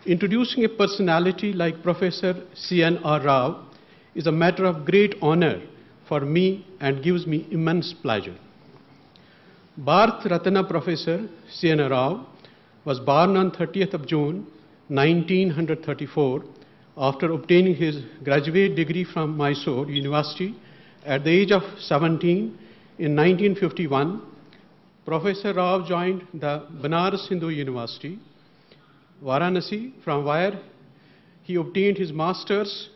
Introducing a personality like Professor C.N.R. Rao is a matter of great honor for me and gives me immense pleasure. Bharat Ratna Professor C.N.R. Rao was born on 30th of June 1934 after obtaining his graduate degree from Mysore University at the age of 17 in 1951. Professor Rao joined the Banaras Hindu University, Varanasi, from where he obtained his master's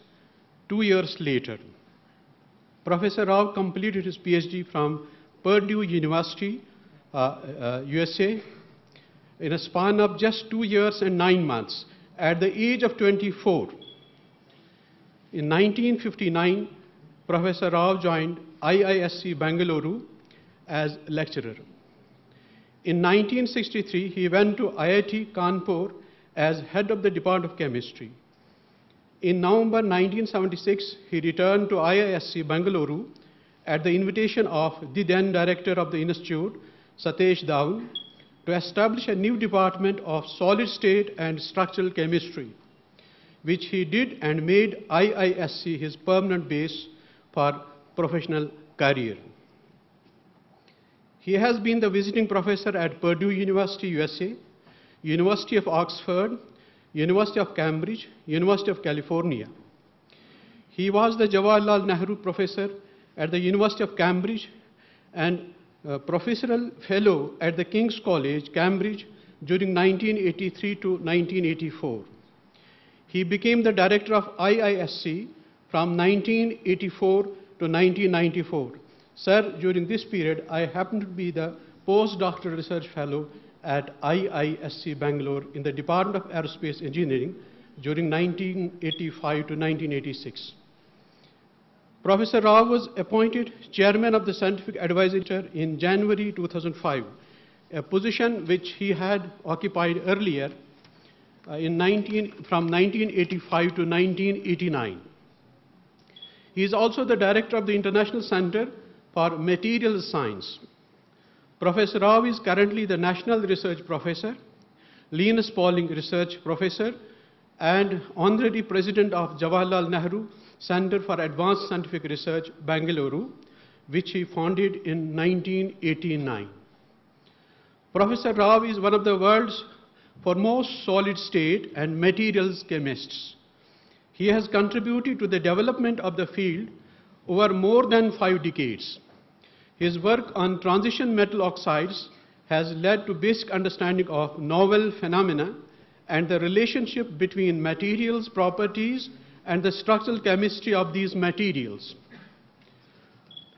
2 years later. Professor Rao completed his PhD from Purdue University, USA, in a span of just 2 years and 9 months at the age of 24. In 1959, Professor Rao joined IISc Bangalore as lecturer. In 1963, he went to IIT Kanpur as head of the Department of Chemistry. In November 1976, he returned to IISc Bangalore at the invitation of the then director of the institute, Satesh Dhawan, to establish a new department of solid state and structural chemistry, which he did and made IISc his permanent base for professional career. He has been the visiting professor at Purdue University, USA, University of Oxford, University of Cambridge, University of California. He was the Jawaharlal Nehru Professor at the University of Cambridge and Professorial Fellow at the King's College, Cambridge, during 1983 to 1984. He became the director of IISc from 1984 to 1994. Sir, during this period, I happened to be the postdoctoral research fellow at IISc Bangalore in the Department of Aerospace Engineering during 1985 to 1986. Professor Rao was appointed chairman of the Scientific Advisory in January 2005, a position which he had occupied earlier from 1985 to 1989. He is also the director of the International Center for Materials Science. Professor Rao is currently the National Research Professor, Linus Pauling Research Professor, and Honorary President of Jawaharlal Nehru Center for Advanced Scientific Research, Bangalore, which he founded in 1989. Professor Rao is one of the world's foremost solid state and materials chemists. He has contributed to the development of the field over more than 5 decades. His work on transition metal oxides has led to basic understanding of novel phenomena and the relationship between materials properties and the structural chemistry of these materials.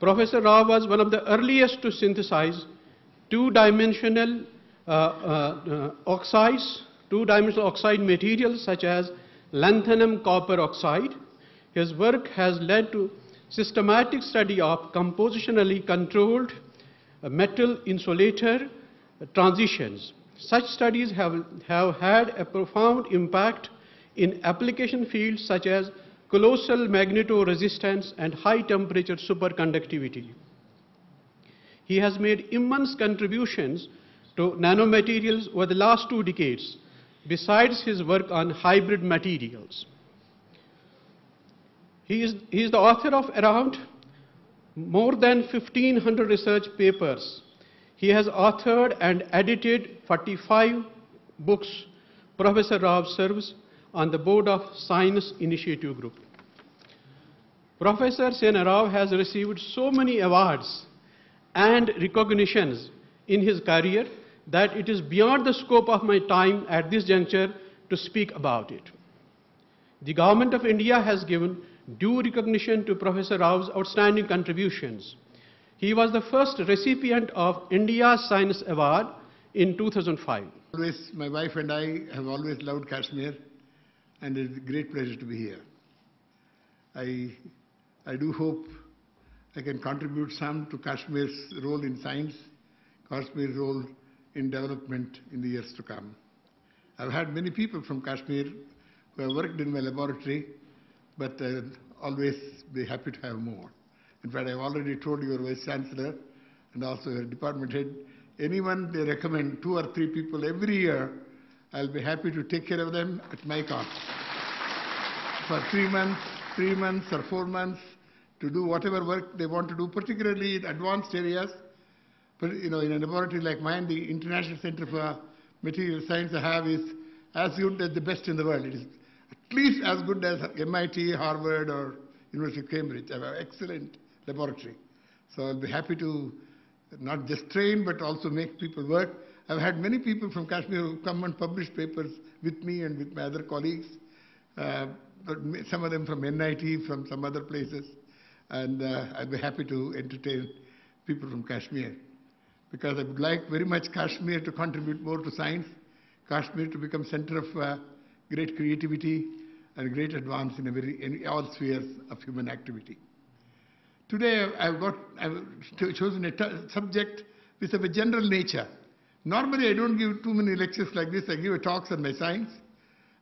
Professor Rao was one of the earliest to synthesize two-dimensional oxide materials such as lanthanum copper oxide. His work has led to systematic study of compositionally controlled metal insulator transitions. Such studies have had a profound impact in application fields such as colossal magnetoresistance and high temperature superconductivity. He has made immense contributions to nanomaterials over the last 2 decades, besides his work on hybrid materials. He is the author of around more than 1,500 research papers. He has authored and edited 45 books. Professor Rao serves on the board of Science Initiative Group. Professor C.N.R. Rao has received so many awards and recognitions in his career that it is beyond the scope of my time at this juncture to speak about it. The Government of India has given due recognition to Professor Rao's outstanding contributions. He was the first recipient of India's Science Award in 2005. My wife and I have always loved Kashmir, and it's a great pleasure to be here. I do hope I can contribute some to Kashmir's role in science, Kashmir's role in development in the years to come. I've had many people from Kashmir who have worked in my laboratory, but always be happy to have more. In fact, I've already told your Vice Chancellor and also your department head, anyone they recommend, 2 or 3 people every year, I'll be happy to take care of them at my cost. For 3 months or 4 months, to do whatever work they want to do, particularly in advanced areas. But, in a laboratory like mine, the International Center for Material Science I have is as good as the best in the world. It is at least as good as MIT, Harvard, or University of Cambridge. I have an excellent laboratory. So I'll be happy to not just train, but also make people work. I've had many people from Kashmir who come and publish papers with me and with my other colleagues. But some of them from NIT, from some other places. And I'll be happy to entertain people from Kashmir. Because I would like very much Kashmir to contribute more to science, Kashmir to become center of great creativity and great advance in all spheres of human activity. Today I've chosen a subject which is of a general nature. Normally I don't give too many lectures like this. I give talks on my science.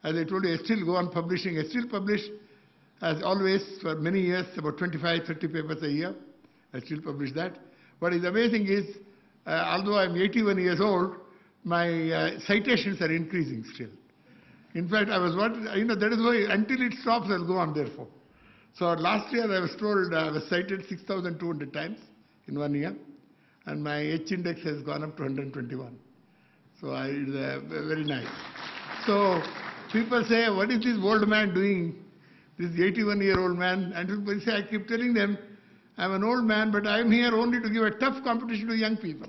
As I told you, I still go on publishing. I still publish, as always, for many years, about 25, 30 papers a year. I still publish that. What is amazing is, although I'm 81 years old, my citations are increasing still. In fact, that is why until it stops, I'll go on therefore. So last year I was told I was cited 6,200 times in 1 year, and my H index has gone up to 121. So it's very nice. So people say, what is this old man doing? This 81-year-old man. And people say, I keep telling them, I'm an old man, but I'm here only to give a tough competition to young people.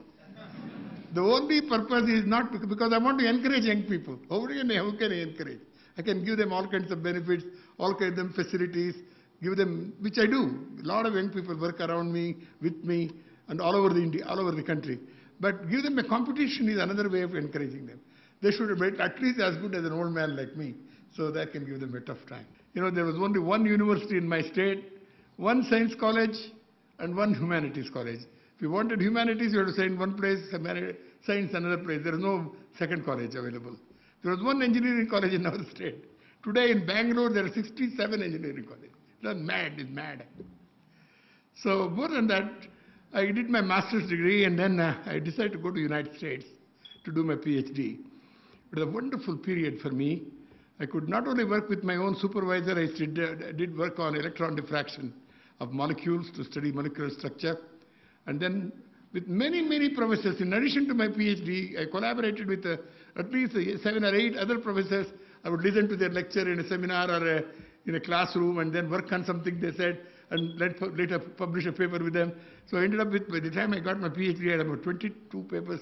The only purpose is not because I want to encourage young people. How can I encourage? I can give them all kinds of benefits, all kinds of facilities, give them, which I do. A lot of young people work around me, with me, and all over the country. But give them a competition is another way of encouraging them. They should be at least as good as an old man like me, so that I can give them a tough time. There was only one university in my state, one science college, and one humanities college. If you wanted humanities, you had to send one place, science another place. There is no second college available. There was one engineering college in our state. Today in Bangalore, there are 67 engineering colleges. It's mad. So more than that, I did my master's degree, and then I decided to go to the United States to do my PhD. It was a wonderful period for me. I could not only work with my own supervisor, I did work on electron diffraction of molecules to study molecular structure. And then with many professors, in addition to my PhD, I collaborated with at least 7 or 8 other professors. I would listen to their lecture in a seminar or in a classroom and then work on something they said and later publish a paper with them. So I ended up with, by the time I got my PhD, I had about 22 papers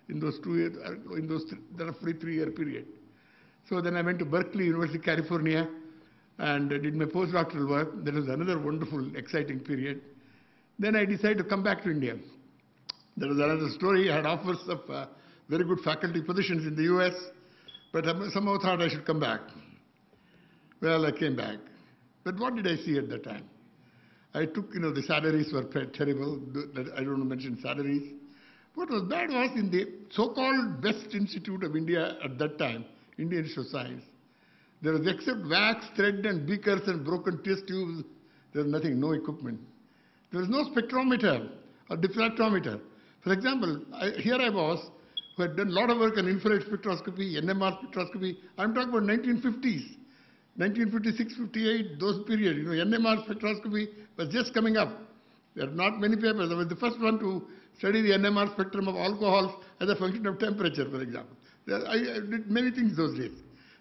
in those 2 years, in those roughly 3-year period. So then I went to Berkeley, University of California, and did my postdoctoral work. That was another wonderful, exciting period. Then I decided to come back to India. There was another story. I had offers of very good faculty positions in the US, but I somehow thought I should come back. Well, I came back. But what did I see at that time? I took, the salaries were terrible. I don't want to mention salaries. What was bad was in the so-called best institute of India at that time, Indian Institute of Science, there was except wax, thread, and beakers and broken test tubes, there was nothing, no equipment. There was no spectrometer or diffractometer. For example, here I was, who had done a lot of work on infrared spectroscopy, NMR spectroscopy. I'm talking about 1950s, 1956, 58, those periods. NMR spectroscopy was just coming up. There are not many papers. I was the first one to study the NMR spectrum of alcohols as a function of temperature, for example. I did many things those days.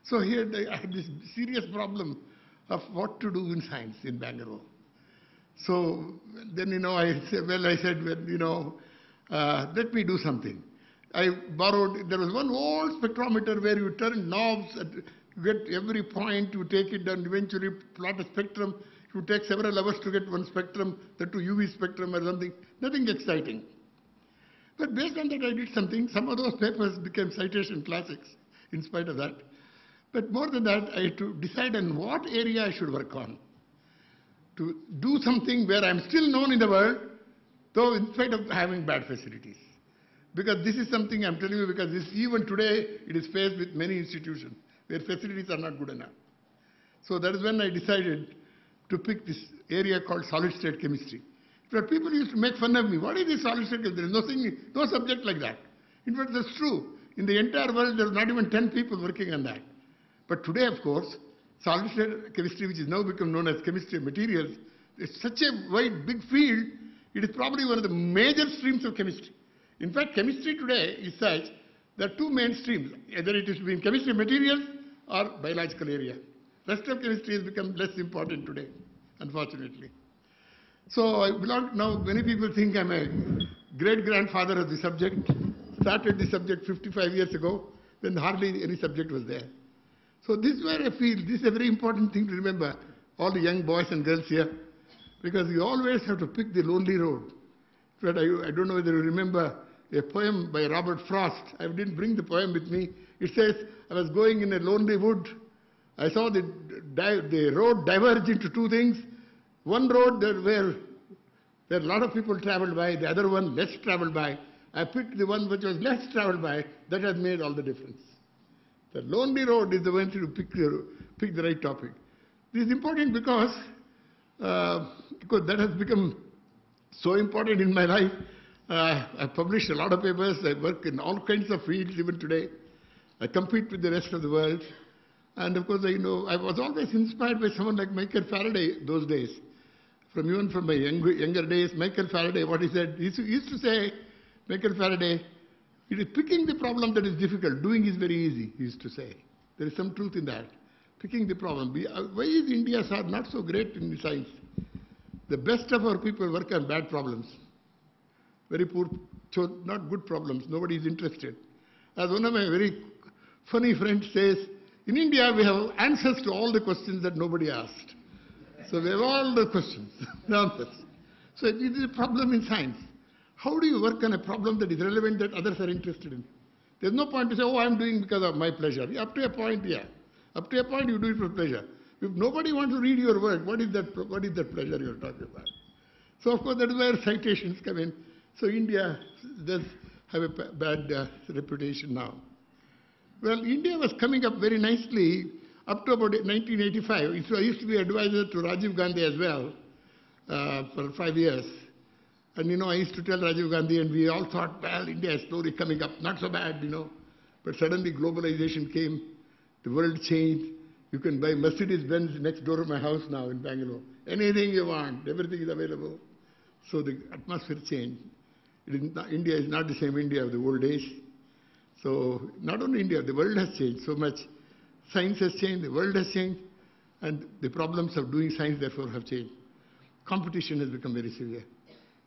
So here I had this serious problem of what to do in science in Bangalore. So then, I said, let me do something. I borrowed, there was one old spectrometer where you turn knobs, and get every point, you take it down, eventually plot a spectrum. It would take several hours to get one spectrum, the UV spectrum or something. Nothing exciting. But based on that, I did something. Some of those papers became citation classics in spite of that. But more than that, I had to decide on what area I should work on. To do something where I'm still known in the world, though in spite of having bad facilities. Because this is something I'm telling you, because even today, it is faced with many institutions where facilities are not good enough. So that is when I decided to pick this area called solid-state chemistry. But people used to make fun of me. What is this solid state? There is nothing, no subject like that. In fact, that's true. In the entire world, there are not even 10 people working on that. But today, of course, solid state chemistry, which is now become known as chemistry of materials, is such a wide, big field. It is probably one of the major streams of chemistry. In fact, chemistry today is such, there are two main streams. Either it is in chemistry of materials or biological area. Rest of chemistry has become less important today, unfortunately. So I belong, now many people think I'm a great-grandfather of the subject. Started the subject 55 years ago when hardly any subject was there. So this is where I feel this is a very important thing to remember, all the young boys and girls here, because you always have to pick the lonely road. But I don't know whether you remember a poem by Robert Frost. I didn't bring the poem with me. It says, I was going in a lonely wood. I saw the road diverge into two things. One road where a lot of people traveled by, the other one less traveled by. I picked the one which was less traveled by. That has made all the difference. The lonely road is the one to pick the right topic. This is important because that has become so important in my life. I published a lot of papers. I work in all kinds of fields even today. I compete with the rest of the world. And of course, I was always inspired by someone like Michael Faraday those days. Even from my younger days, Michael Faraday, what he said, he used to say, Michael Faraday, it is picking the problem that is difficult. Doing is very easy, he used to say. There is some truth in that. Picking the problem. Why is India not so great in science? The best of our people work on bad problems. Very poor, so not good problems. Nobody is interested. As one of my very funny friends says, in India we have answers to all the questions that nobody asked. So we have all the questions, the answers. So it is a problem in science. How do you work on a problem that is relevant that others are interested in? There's no point to say, oh, I'm doing because of my pleasure. Up to a point, yeah. Up to a point, you do it for pleasure. If nobody wants to read your work, what is that pleasure you're talking about? So, of course, that is where citations come in. So India does have a bad reputation now. Well, India was coming up very nicely up to about 1985. So I used to be advisor to Rajiv Gandhi as well for 5 years. And, I used to tell Rajiv Gandhi, and we all thought, well, India is slowly coming up, not so bad, But suddenly globalization came, the world changed. You can buy Mercedes-Benz next door to my house now in Bangalore. Anything you want, everything is available. So the atmosphere changed. India is not the same India of the old days. So not only India, the world has changed so much. Science has changed, the world has changed, and the problems of doing science therefore have changed. Competition has become very severe.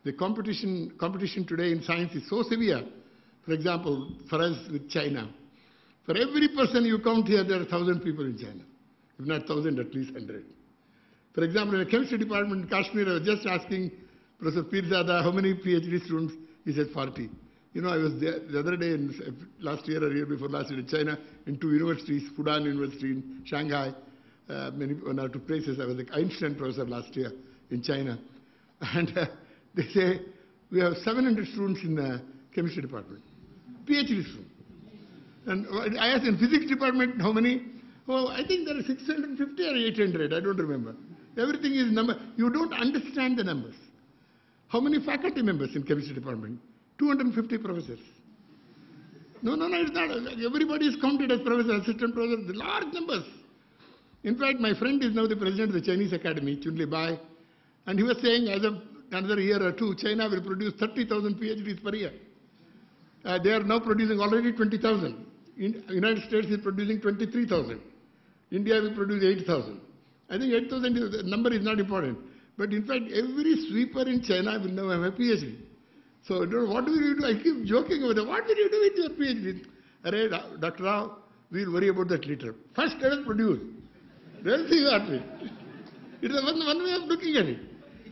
The competition today in science is so severe. For example, for us with China, for every person you count here, there are 1,000 people in China. If not 1,000, at least 100. For example, in the chemistry department in Kashmir, I was just asking Professor Pirzada how many PhD students. He said 40. I was there the other day, last year or year before last year in China, in 2 universities, Fudan University in Shanghai, one or two places. I was like Einstein professor last year in China. And they say, we have 700 students in the chemistry department, PhD students. And I asked in physics department, how many? Oh, I think there are 650 or 800, I don't remember. Everything is number. You don't understand the numbers. How many faculty members in chemistry department? 250 professors. No, it's not. Everybody is counted as professor, assistant professor, the large numbers. In fact, my friend is now the president of the Chinese Academy, Chunli Bai, and he was saying as of another year or two, China will produce 30,000 PhDs per year. They are now producing already 20,000. United States is producing 23,000. India will produce 8,000. I think 8,000 the number is not important. But in fact, every sweeper in China will now have a PhD. So what will you do? I keep joking about it. What will you do with your PhD? Array, Dr. Rao, we'll worry about that later. First let us produce. Then see what we. It is one way of looking at it.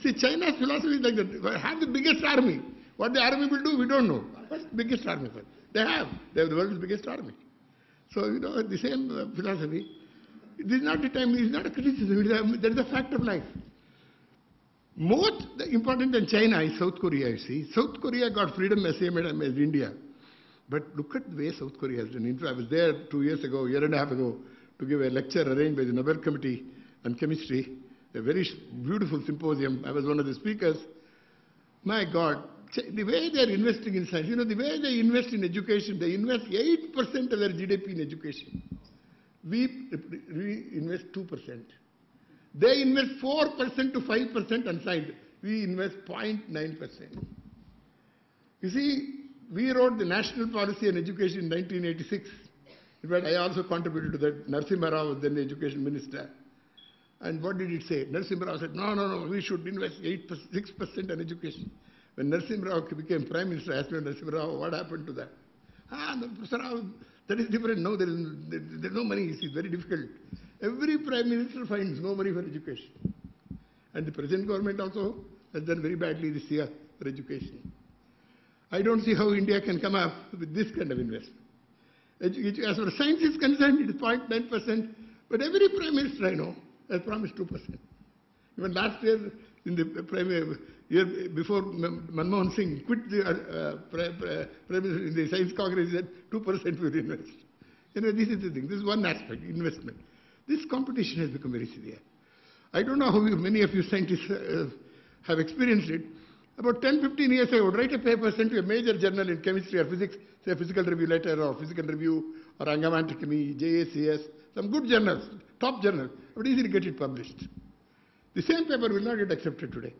See, China's philosophy is like that. Have the biggest army. What the army will do, we don't know. What's the biggest army? They have the world's biggest army. So, the same philosophy. This is not the time, it's not a criticism, that is a fact of life. More important than China is South Korea, you see. South Korea got freedom as same as India. But look at the way South Korea has done. In fact, I was there 2 years ago, year and a half ago, to give a lecture arranged by the Nobel Committee on Chemistry, a very beautiful symposium. I was one of the speakers. My God, the way they are investing in science, the way they invest in education, they invest 8% of their GDP in education. We invest 2%. They invest 4% to 5% on science. We invest 0.9%. You see, we wrote the National Policy on Education in 1986. In fact, I also contributed to that. Narasimha Rao was then the education minister. And what did it say? Narasimha Rao said, no, we should invest 6% on education. When Narasimha Rao became Prime Minister, I asked Narasimha Rao, what happened to that? Professor Rao, that is different. No, there is no money. It's very difficult. Every Prime Minister finds no money for education. And the present government also has done very badly this year for education. I don't see how India can come up with this kind of investment. As far as science is concerned, it is 0.9%, but every Prime Minister I know has promised 2%. Even last year, in the year before Manmohan Singh quit the Prime Minister in the Science Congress, he said 2% will invest. This is the thing. This is one aspect, investment. This competition has become very severe. I don't know how many of you scientists have experienced it. About 10, 15 years ago, I would write a paper, sent to a major journal in chemistry or physics, say Physical Review Letter or Physical Review or Angaman Chemie, JACS, some good journals, top journals, but easy to get it published. The same paper will not get accepted today.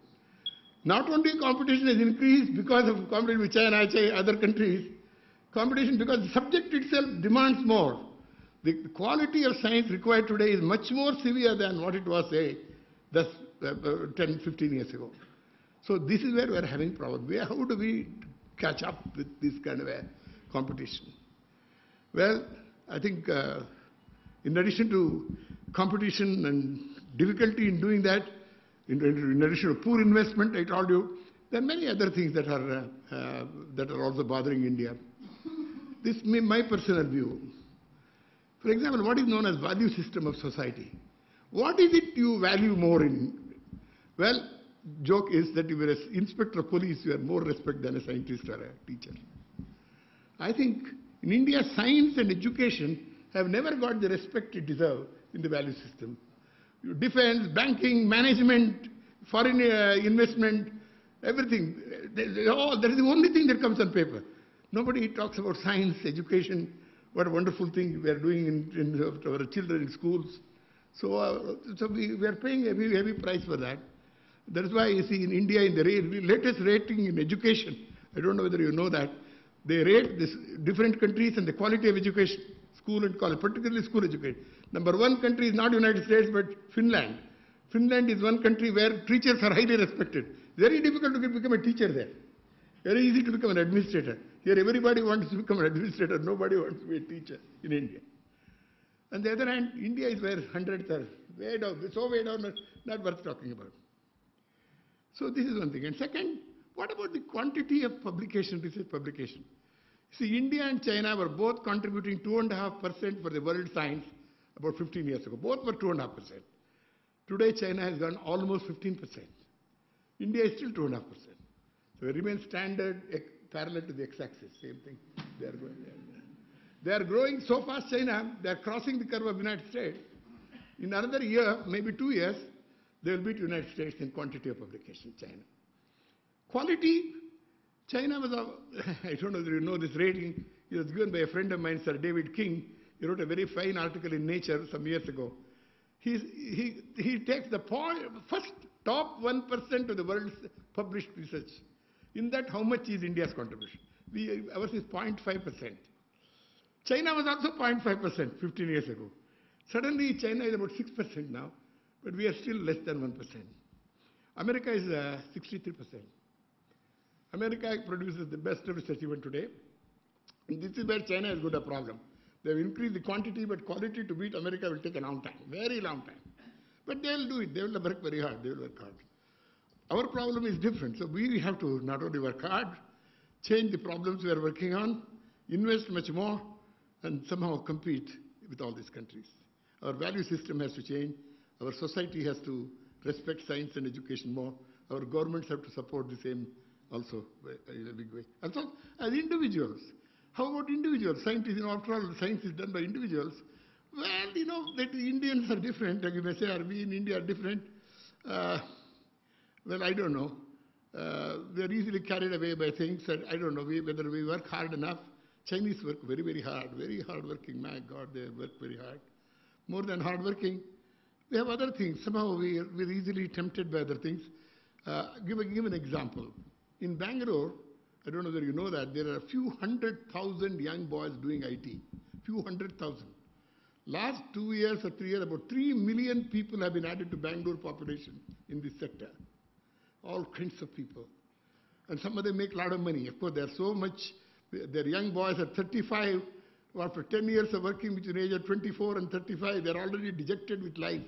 Not only competition has increased because of competition with China, other countries, competition because the subject itself demands more. The quality of science required today is much more severe than what it was, say, 10, 15 years ago. So this is where we are having problems. How do we catch up with this kind of a competition? Well, I think in addition to competition and difficulty in doing that, in addition to poor investment, I told you, there are many other things that are also bothering India. This is my personal view. For example, what is known as value system of society? What is it you value more in? Well, joke is that if you are an inspector of police, you have more respect than a scientist or a teacher. I think in India, science and education have never got the respect it deserve in the value system. Defense, banking, management, foreign investment, everything. That is the only thing that comes on paper. Nobody talks about science, education, what a wonderful thing we are doing in our children in schools. So we are paying a heavy price for that. That is why you see in India, in the latest rating in education, I don't know whether you know that, they rate different countries and the quality of education, school and college, particularly school education. Number one country is not United States, but Finland. Finland is one country where teachers are highly respected. Very difficult to become a teacher there. Very easy to become an administrator. Here everybody wants to become an administrator. Nobody wants to be a teacher in India. On the other hand, India is where hundreds are way down, so way down, not worth talking about. So this is one thing. And second, what about the quantity of publication, research publication? See, India and China were both contributing 2.5% for the world science about 15 years ago. Both were 2.5%. Today, China has gone almost 15%. India is still 2.5%. So it remains standard, parallel to the x-axis, same thing. They are going there. They are growing so fast, China, they are crossing the curve of the United States. In another year, maybe 2 years, they will beat the United States in quantity of publication, China. Quality, China was, I don't know whether you know this rating, it was given by a friend of mine, Sir David King. He wrote a very fine article in Nature some years ago. He takes the first top 1% of the world's published research. In that, how much is India's contribution? Ours is 0.5%. China was also 0.5% 15 years ago. Suddenly, China is about 6% now, but we are still less than 1%. America is 63%. America produces the best research even today. And this is where China has got a problem. They have increased the quantity, but quality to beat America will take a long time, very long time. But they will do it. They will work very hard. They will work hard. Our problem is different. So we have to not only work hard, change the problems we are working on, invest much more, and somehow compete with all these countries. Our value system has to change. Our society has to respect science and education more. Our governments have to support the same also in a big way. And so, as individuals, how about individuals? Scientists, after all, science is done by individuals. Well, that the Indians are different. Like you may say, are we in India different? Well, I don't know. we are easily carried away by things that I don't know whether we work hard enough. Chinese work very hard working. My God, they work very hard. More than hard working, we have other things. Somehow we're easily tempted by other things. Give an example. In Bangalore, I don't know whether you know that, there are a few 100,000 young boys doing IT. Few 100,000. Last 2 years or 3 years, about 3 million people have been added to Bangalore population in this sector. All kinds of people. And some of them make a lot of money. Of course, they're so much, they're young boys at 35, or after 10 years of working between the age of 24 and 35, they're already dejected with life.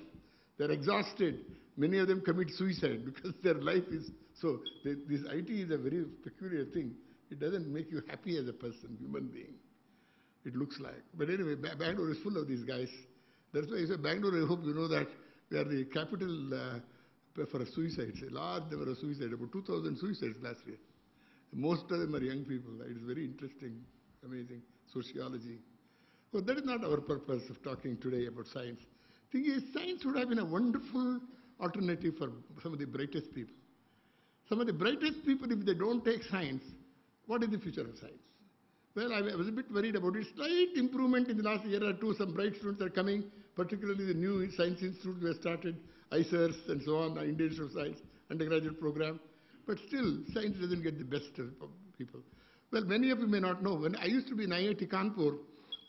They're exhausted. Many of them commit suicide because their life is so. This IT is a very peculiar thing. It doesn't make you happy as a person, human being. It looks like. But anyway, Bangalore is full of these guys. That's why I say Bangalore, I hope you know that we are the capital for suicides. A large number of suicides, about 2,000 suicides last year. Most of them are young people. It is very interesting, amazing sociology. Well, that is not our purpose of talking today about science. The thing is, science would have been a wonderful alternative for some of the brightest people. Some of the brightest people, if they don't take science, what is the future of science? Well, I was a bit worried about it. Slight improvement in the last year or two. Some bright students are coming, particularly the new science institutes were started, ICERS and so on, Indian Institute of Science, undergraduate program. But still, science doesn't get the best of people. Well, many of you may not know, when I used to be in IIT Kanpur,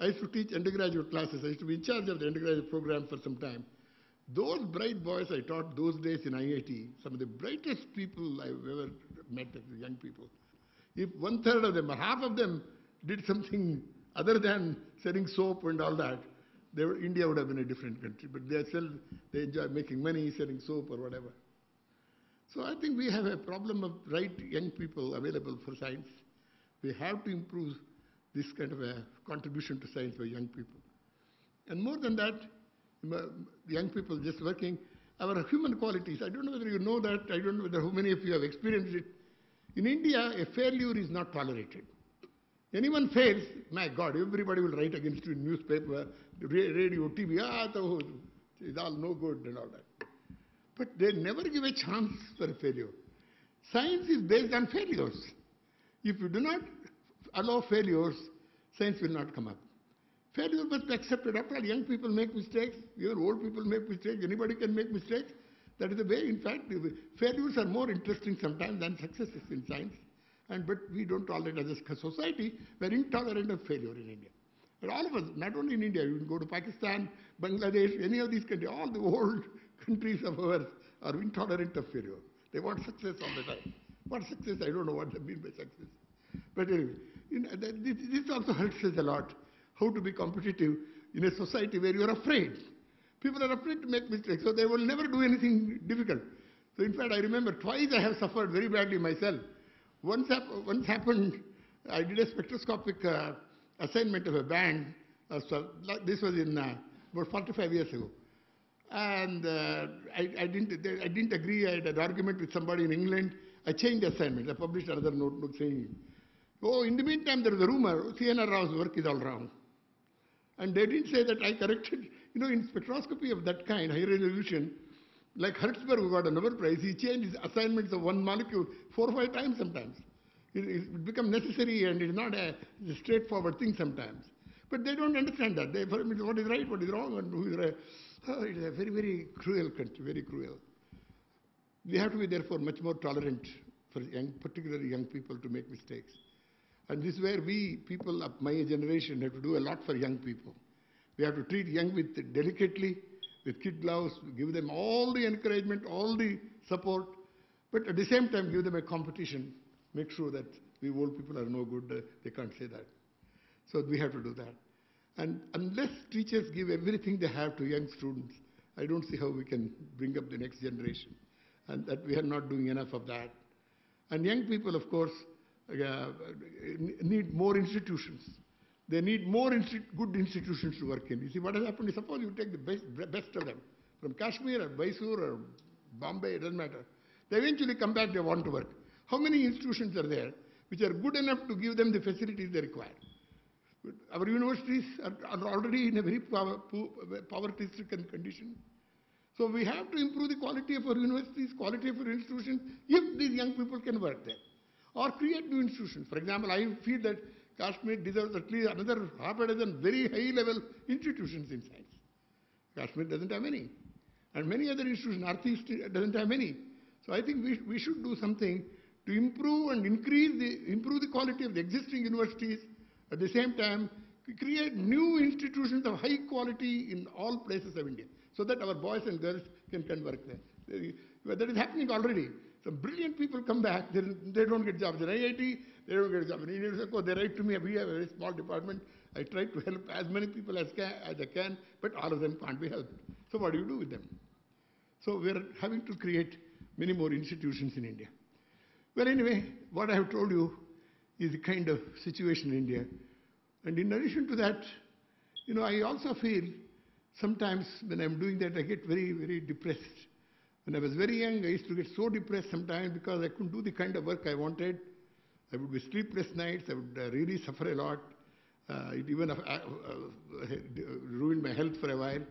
I used to teach undergraduate classes. I used to be in charge of the undergraduate program for some time. Those bright boys I taught those days in IIT, some of the brightest people I've ever met as young people. If 1/3 of them or half of them did something other than selling soap and all that, India would have been a different country. But they enjoy making money, selling soap or whatever. So I think we have a problem of right young people available for science. We have to improve this kind of a contribution to science by young people. And more than that, the young people just working, our human qualities, I don't know whether you know that, I don't know whether how many of you have experienced it. In India, a failure is not tolerated. Anyone fails, my God, everybody will write against you in newspaper, radio, TV, it's all no good and all that. But they never give a chance for a failure. Science is based on failures. If you do not allow failures, science will not come up. Failure must be accepted. After all, young people make mistakes, even old people make mistakes, anybody can make mistakes. That is the way, in fact, failures are more interesting sometimes than successes in science. But we don't tolerate as a society, we're intolerant of failure in India. And all of us, not only in India, you can go to Pakistan, Bangladesh, any of these countries, all the old countries of ours are intolerant of failure. They want success all the time. What success? I don't know what they mean by success. But anyway, this also helps us a lot. How to be competitive in a society where you are afraid. People are afraid to make mistakes, so they will never do anything difficult. So in fact, I remember twice I have suffered very badly myself. Once happened, I did a spectroscopic assignment of a band. This was in about 45 years ago. And I didn't agree. I had an argument with somebody in England. I changed the assignment. I published another notebook saying, in the meantime, there was a rumor, C.N.R. Rao's work is all wrong. And they didn't say that I corrected. In spectroscopy of that kind, high resolution, like Hertzberg, who got a Nobel Prize, he changed his assignments of one molecule 4 or 5 times sometimes. It becomes necessary and it's not a straightforward thing sometimes. But they don't understand that. For me, what is right, what is wrong, and who is right. It is a very, very cruel country, very cruel. We have to be therefore much more tolerant for particularly young people to make mistakes. And this is where we, people of my generation, have to do a lot for young people. We have to treat young with delicately, with kid gloves, give them all the encouragement, all the support, but at the same time give them a competition. Make sure that we old people are no good, they can't say that. So we have to do that. And unless teachers give everything they have to young students, I don't see how we can bring up the next generation. And that we are not doing enough of that. And young people, of course, need more institutions. They need more good institutions to work in. You see, what has happened is, suppose you take the best of them, from Kashmir or Mysore or Bombay, it doesn't matter. They eventually come back, they want to work. How many institutions are there which are good enough to give them the facilities they require? Our universities are already in a very poverty-stricken condition. So we have to improve the quality of our universities, quality of our institutions, if these young people can work there. Or create new institutions. For example, I feel that Kashmir deserves at least another half a dozen very high-level institutions in science. Kashmir doesn't have any. And many other institutions, Northeast doesn't have any. So I think we should do something to improve and improve the quality of the existing universities. At the same time, create new institutions of high quality in all places of India, so that our boys and girls can work there. That is happening already. Some brilliant people come back, they don't get jobs in IIT, they don't get jobs in university. They write to me, we have a very small department. I try to help as many people as I can, but all of them can't be helped. So what do you do with them? So we're having to create many more institutions in India. Well, anyway, what I have told you is the kind of situation in India. And in addition to that, I also feel sometimes when I'm doing that, I get very, very depressed. When I was very young, I used to get so depressed sometimes because I couldn't do the kind of work I wanted. I would be sleepless nights. I would really suffer a lot. It even ruined my health for a while.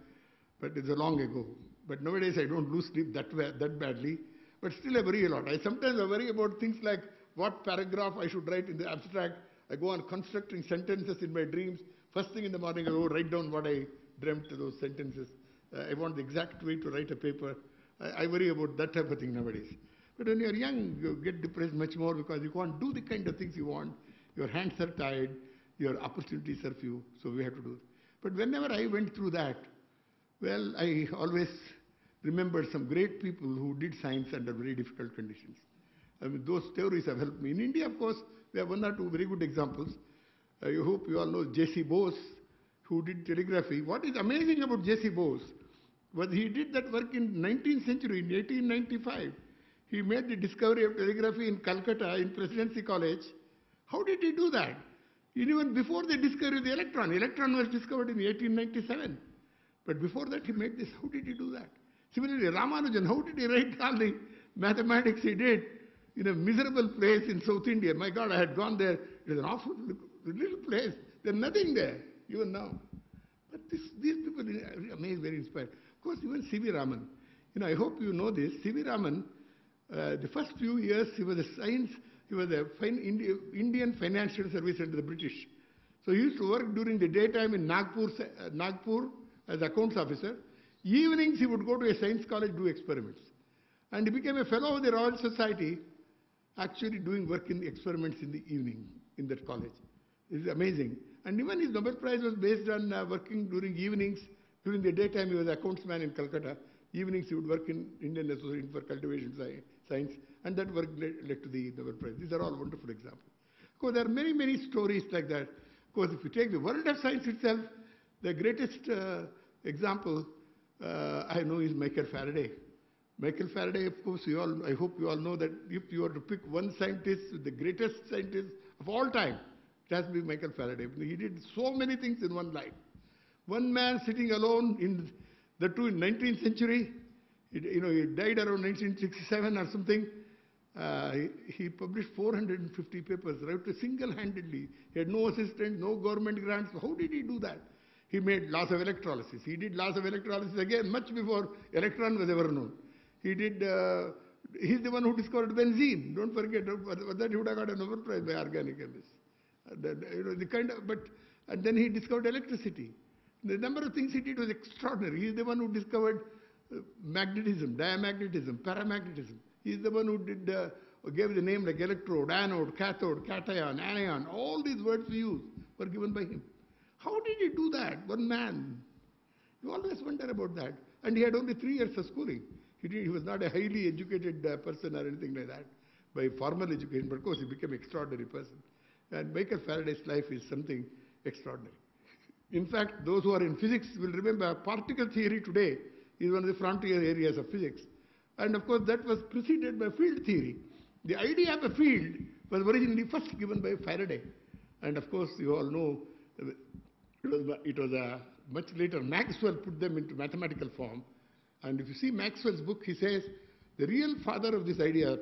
But it's long ago. But nowadays, I don't lose sleep that badly. But still, I worry a lot. Sometimes I worry about things like what paragraph I should write in the abstract. I go on constructing sentences in my dreams. First thing in the morning, I go write down what I dreamt of those sentences. I want the exact way to write a paper. I worry about that type of thing nowadays. But when you're young, you get depressed much more because you can't do the kind of things you want. Your hands are tied. Your opportunities are few. So we have to do it. But whenever I went through that, well, I always remembered some great people who did science under very difficult conditions. I mean, those theories have helped me. In India, of course, we have one or two very good examples. I hope you all know J.C. Bose, who did telegraphy. What is amazing about J.C. Bose was he did that work in 19th century, in 1895. He made the discovery of telegraphy in Calcutta, in Presidency College. How did he do that? Even before the discovery of the electron. Electron was discovered in 1897. But before that, he made this. How did he do that? Similarly, Ramanujan, how did he write all the mathematics he did in a miserable place in South India? My God, I had gone there. It was an awful little place. There's nothing there, even now. But these people are amazed, very inspired. Of course, even C.V. Raman. I hope you know this. C.V. Raman, the first few years, he was a Indian Financial Service under the British. So he used to work during the daytime in Nagpur as accounts officer. Evenings, he would go to a science college, do experiments. And he became a fellow of the Royal Society, actually doing work in the experiments in the evening in that college. This is amazing. And even his Nobel Prize was based on working during evenings. During the daytime, he was an accountsman in Calcutta. Evenings, he would work in Indian Association for Cultivation Science. And that work led to the Nobel Prize. These are all wonderful examples. Of course, there are many, many stories like that. Of course, if you take the world of science itself, the greatest example I know is Michael Faraday. Michael Faraday, of course, I hope you all know that if you were to pick one scientist, the greatest scientist of all time, it has to be Michael Faraday. He did so many things in one life. One man sitting alone in the 19th century, he died around 1967 or something. He published 450 papers, wrote single-handedly. He had no assistant, no government grants. How did he do that? He made laws of electrolysis. He did laws of electrolysis again much before electron was ever known. He's the one who discovered benzene. Don't forget that he would have got a Nobel Prize by organic chemists. And then he discovered electricity. The number of things he did was extraordinary. He's the one who discovered magnetism, diamagnetism, paramagnetism. He's the one who gave the name like electrode, anode, cathode, cation, anion. All these words we use were given by him. How did he do that? One man. You always wonder about that. And he had only 3 years of schooling. He was not a highly educated person or anything like that by formal education, but of course he became an extraordinary person. And Michael Faraday's life is something extraordinary. In fact, those who are in physics will remember particle theory today is one of the frontier areas of physics. And of course that was preceded by field theory. The idea of a field was originally first given by Faraday. And of course you all know it was much later Maxwell put them into mathematical form. And if you see Maxwell's book, he says the real father of this idea,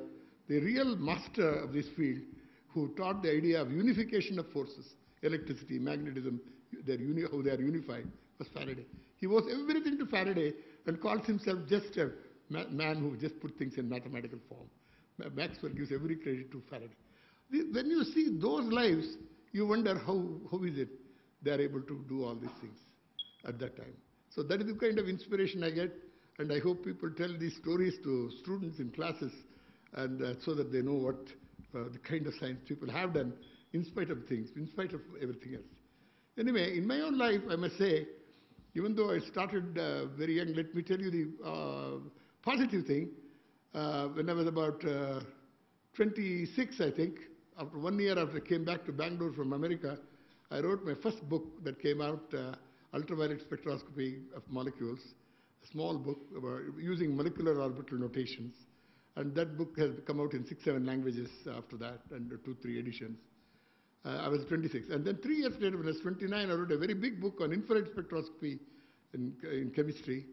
the real master of this field, who taught the idea of unification of forces, electricity, magnetism, how they are unified, was Faraday. He was everything to Faraday, and calls himself just a man who just put things in mathematical form. Maxwell gives every credit to Faraday. When you see those lives, you wonder how is it they are able to do all these things at that time. So that is the kind of inspiration I get, and I hope people tell these stories to students in classes, and so that they know what the kind of science people have done in spite of things, in spite of everything else. Anyway, in my own life, I must say, even though I started very young, let me tell you the positive thing. When I was about 26, I think, after 1 year after I came back to Bangalore from America, I wrote my first book that came out, Ultraviolet Spectroscopy of Molecules, a small book about using molecular orbital notations. And that book has come out in 6-7 languages after that, and 2-3 editions. I was 26. And then 3 years later, when I was 29, I wrote a very big book on infrared spectroscopy in chemistry.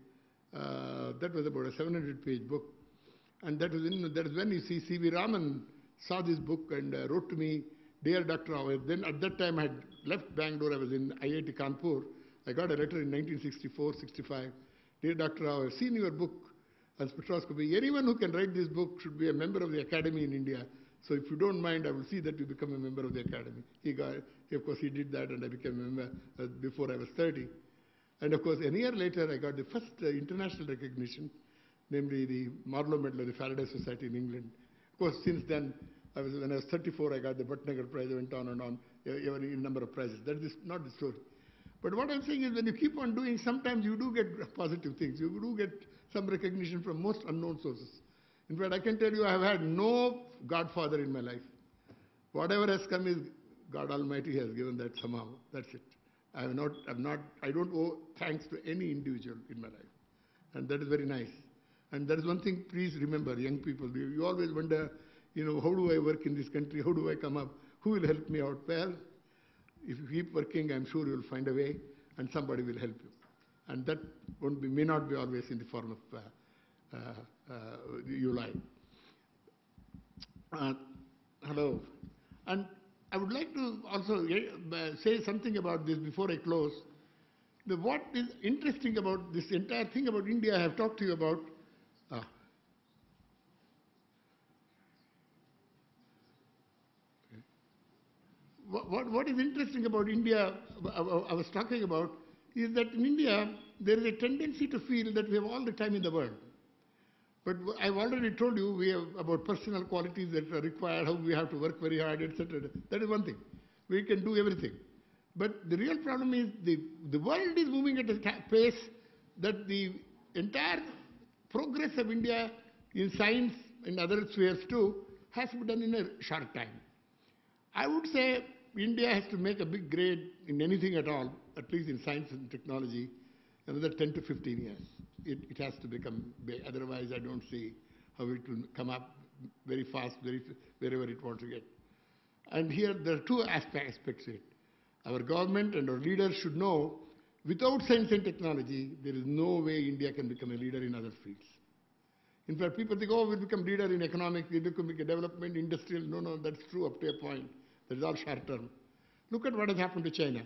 That was about a 700-page book. And that is when you see C.V. Raman saw this book and wrote to me, "Dear Dr. Rao," then at that time I had left Bangalore, I was in IIT Kanpur. I got a letter in 1964-65. "Dear Dr. Rao, I've seen your book on spectroscopy. Anyone who can write this book should be a member of the academy in India. So if you don't mind, I will see that you become a member of the academy." Of course, he did that, and I became a member before I was 30. And of course, a year later, I got the first international recognition, namely the Marlowe Medal of the Faraday Society in England. Of course, since then, when I was 34, I got the Bhatnagar Prize. I went on and on, even in a number of prizes. That is not the story. But what I'm saying is, when you keep on doing, sometimes you do get positive things. You do get some recognition from most unknown sources. In fact, I can tell you, I have had no godfather in my life. Whatever has come is God Almighty has given that somehow. That's it. I don't owe thanks to any individual in my life. And that is very nice. And that is one thing, please remember, young people, you always wonder, how do I work in this country? How do I come up? Who will help me out? Well, if you keep working, I'm sure you'll find a way, and somebody will help you. And that may not be always in the form of you lie. Hello. And I would like to also say something about this before I close. What is interesting about this entire thing about India I have talked to you about. What is interesting about India, I was talking about, is that in India, there is a tendency to feel that we have all the time in the world. But I've already told you we have about personal qualities that are required, how we have to work very hard, etc. That is one thing. We can do everything. But the real problem is the world is moving at a pace that the entire progress of India in science and other spheres too has to be done in a short time. I would say India has to make a big grade in anything at all, at least in science and technology, another 10 to 15 years. It has to become big. Otherwise, I don't see how it will come up very fast, wherever it wants to get. And here there are two aspects to it. Our government and our leaders should know, without science and technology, there is no way India can become a leader in other fields. In fact, people think, we'll become leader in economics, we'll become development, industrial. No, that's true up to a point. That is all short term. Look at what has happened to China.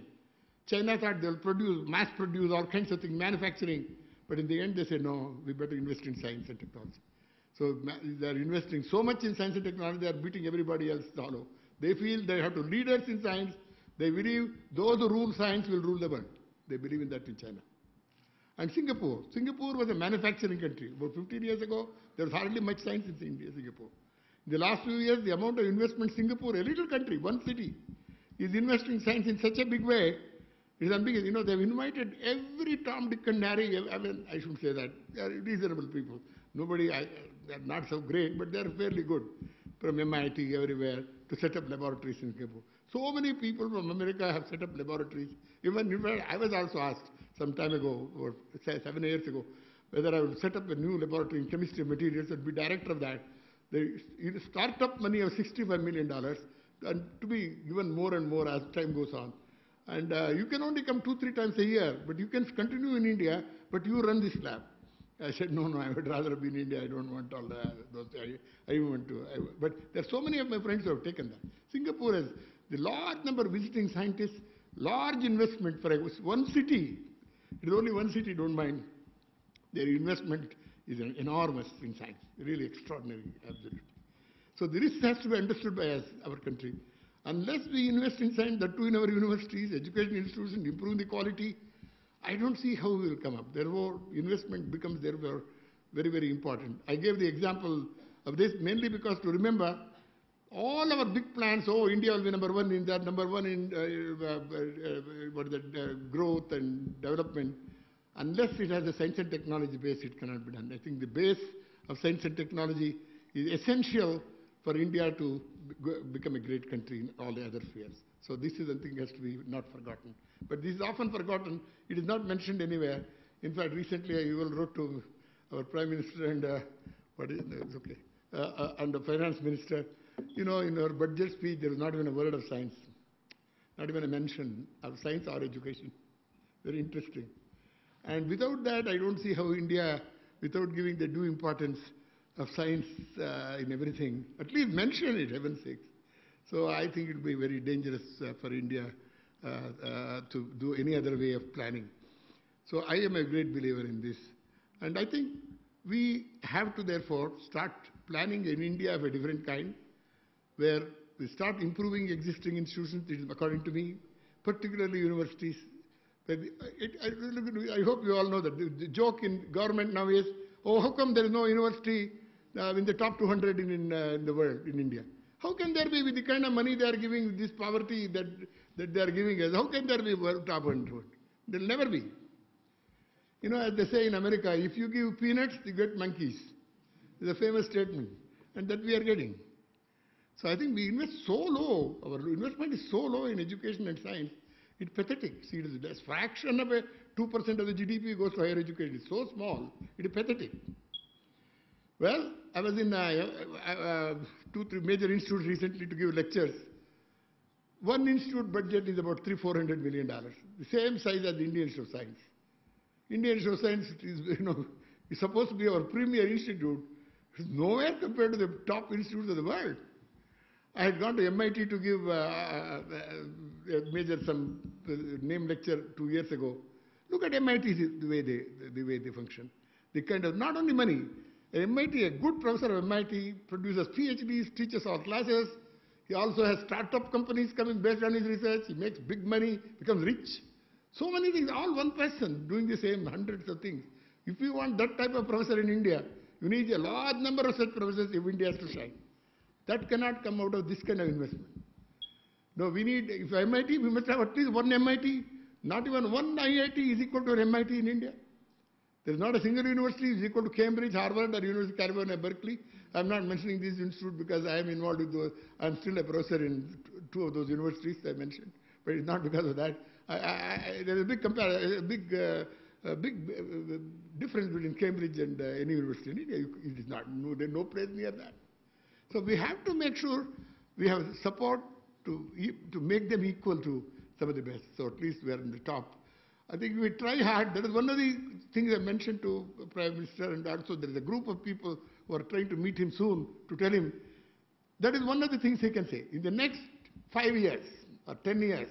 China thought they'll mass produce all kinds of things, manufacturing. But in the end, they said, no, we better invest in science and technology. So they're investing so much in science and technology, they're beating everybody else hollow. They feel they have to leaders in science. They believe those who rule science will rule the world. They believe in that in China. And Singapore was a manufacturing country. About 15 years ago, there was hardly much science in Singapore. In the last few years, the amount of investment Singapore, a little country, one city, is investing science in such a big way. It is unbelievable. They've invited every Tom, Dick and Harry. I shouldn't say that. They are reasonable people. They're not so great, but they're fairly good. From MIT, everywhere, to set up laboratories in Singapore. So many people from America have set up laboratories. Even in fact, I was also asked some time ago, or 7 years ago, whether I would set up a new laboratory in chemistry of materials and be director of that. The startup money of $65 million, and to be given more and more as time goes on. And you can only come 2-3 times a year, but you can continue in India, but you run this lab. I said, no, I would rather be in India. I don't want all those things. But there are so many of my friends who have taken that. Singapore has the large number of visiting scientists, large investment for one city. It is only one city, don't mind. Their investment is enormous in science, really extraordinary, absolutely. So this has to be understood by us, our country. Unless we invest in science, that too in our universities, education institutions, improving the quality, I don't see how we will come up. Therefore, investment becomes therefore very, very important. I gave the example of this mainly because to remember, all our big plans, oh, India will be number one in that, number one in growth and development, unless it has a science and technology base, it cannot be done. I think the base of science and technology is essential for India to become a great country in all the other spheres. So this is something that has to be not forgotten. But this is often forgotten. It is not mentioned anywhere. In fact, recently I even wrote to our Prime Minister and and the Finance Minister. You know, in our budget speech, there is not even a word of science, not even a mention of science or education. Very interesting. And without that, I don't see how India, without giving the due importance of science in everything, at least mention it, heaven's sakes. So I think it would be very dangerous for India to do any other way of planning. So I am a great believer in this. And I think we have to therefore start planning in India of a different kind, where we start improving existing institutions, according to me, particularly universities. I hope you all know that the joke in government now is, oh, how come there is no university in the top 200 in the world, in India? How can there be, with the kind of money they are giving, with this poverty that they are giving us, how can there be top 100? There will never be. You know, as they say in America, if you give peanuts, you get monkeys. It's a famous statement, and that we are getting. So I think we invest so low, our investment is so low in education and science, it's pathetic. See, it is a fraction of 2% of the GDP goes to higher education. It's so small, it is pathetic. Well, I was in 2-3 major institutes recently to give lectures. One institute budget is about $300-400 million, the same size as the Indian Institute of Science. Indian Institute of Science is supposed to be our premier institute. It's nowhere compared to the top institutes of the world. I had gone to MIT to give a major name lecture 2 years ago. Look at MIT, the way they function. They kind of, not only money, MIT, a good professor of MIT produces PhDs, teaches all classes. He also has startup companies coming based on his research. He makes big money, becomes rich. So many things, all one person doing the same, hundreds of things. If you want that type of professor in India, you need a large number of such professors if India has to shine. That cannot come out of this kind of investment. No, we need, if MIT, we must have at least one MIT. Not even one IIT is equal to an MIT in India. There is not a single university is equal to Cambridge, Harvard, or University of California, Berkeley. I am not mentioning these institutes because I am involved with those. I am still a professor in 2 of those universities I mentioned. But it's not because of that. There is a big difference between Cambridge and any university in India. It is not. There is no place near that. So we have to make sure we have support to make them equal to some of the best. So at least we are in the top. I think we try hard. That is one of the things I mentioned to the Prime Minister, and also there is a group of people who are trying to meet him soon to tell him that is one of the things he can say. In the next 5 years or 10 years,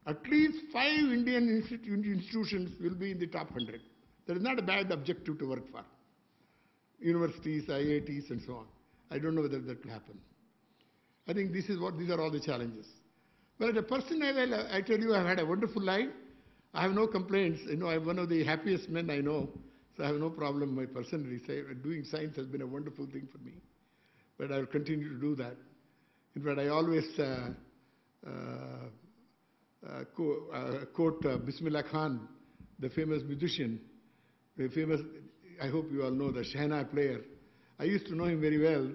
at least 5 Indian institutions will be in the top 100. That is not a bad objective to work for. Universities, IITs, and so on. I don't know whether that will happen. I think these are all the challenges. But at a personal level, I tell you, I've had a wonderful life. I have no complaints. You know, I'm one of the happiest men I know, so I have no problem. My personally, doing science has been a wonderful thing for me. But I will continue to do that. In fact, I always quote Bismillah Khan, the famous musician, I hope you all know, the Shehna player. I used to know him very well.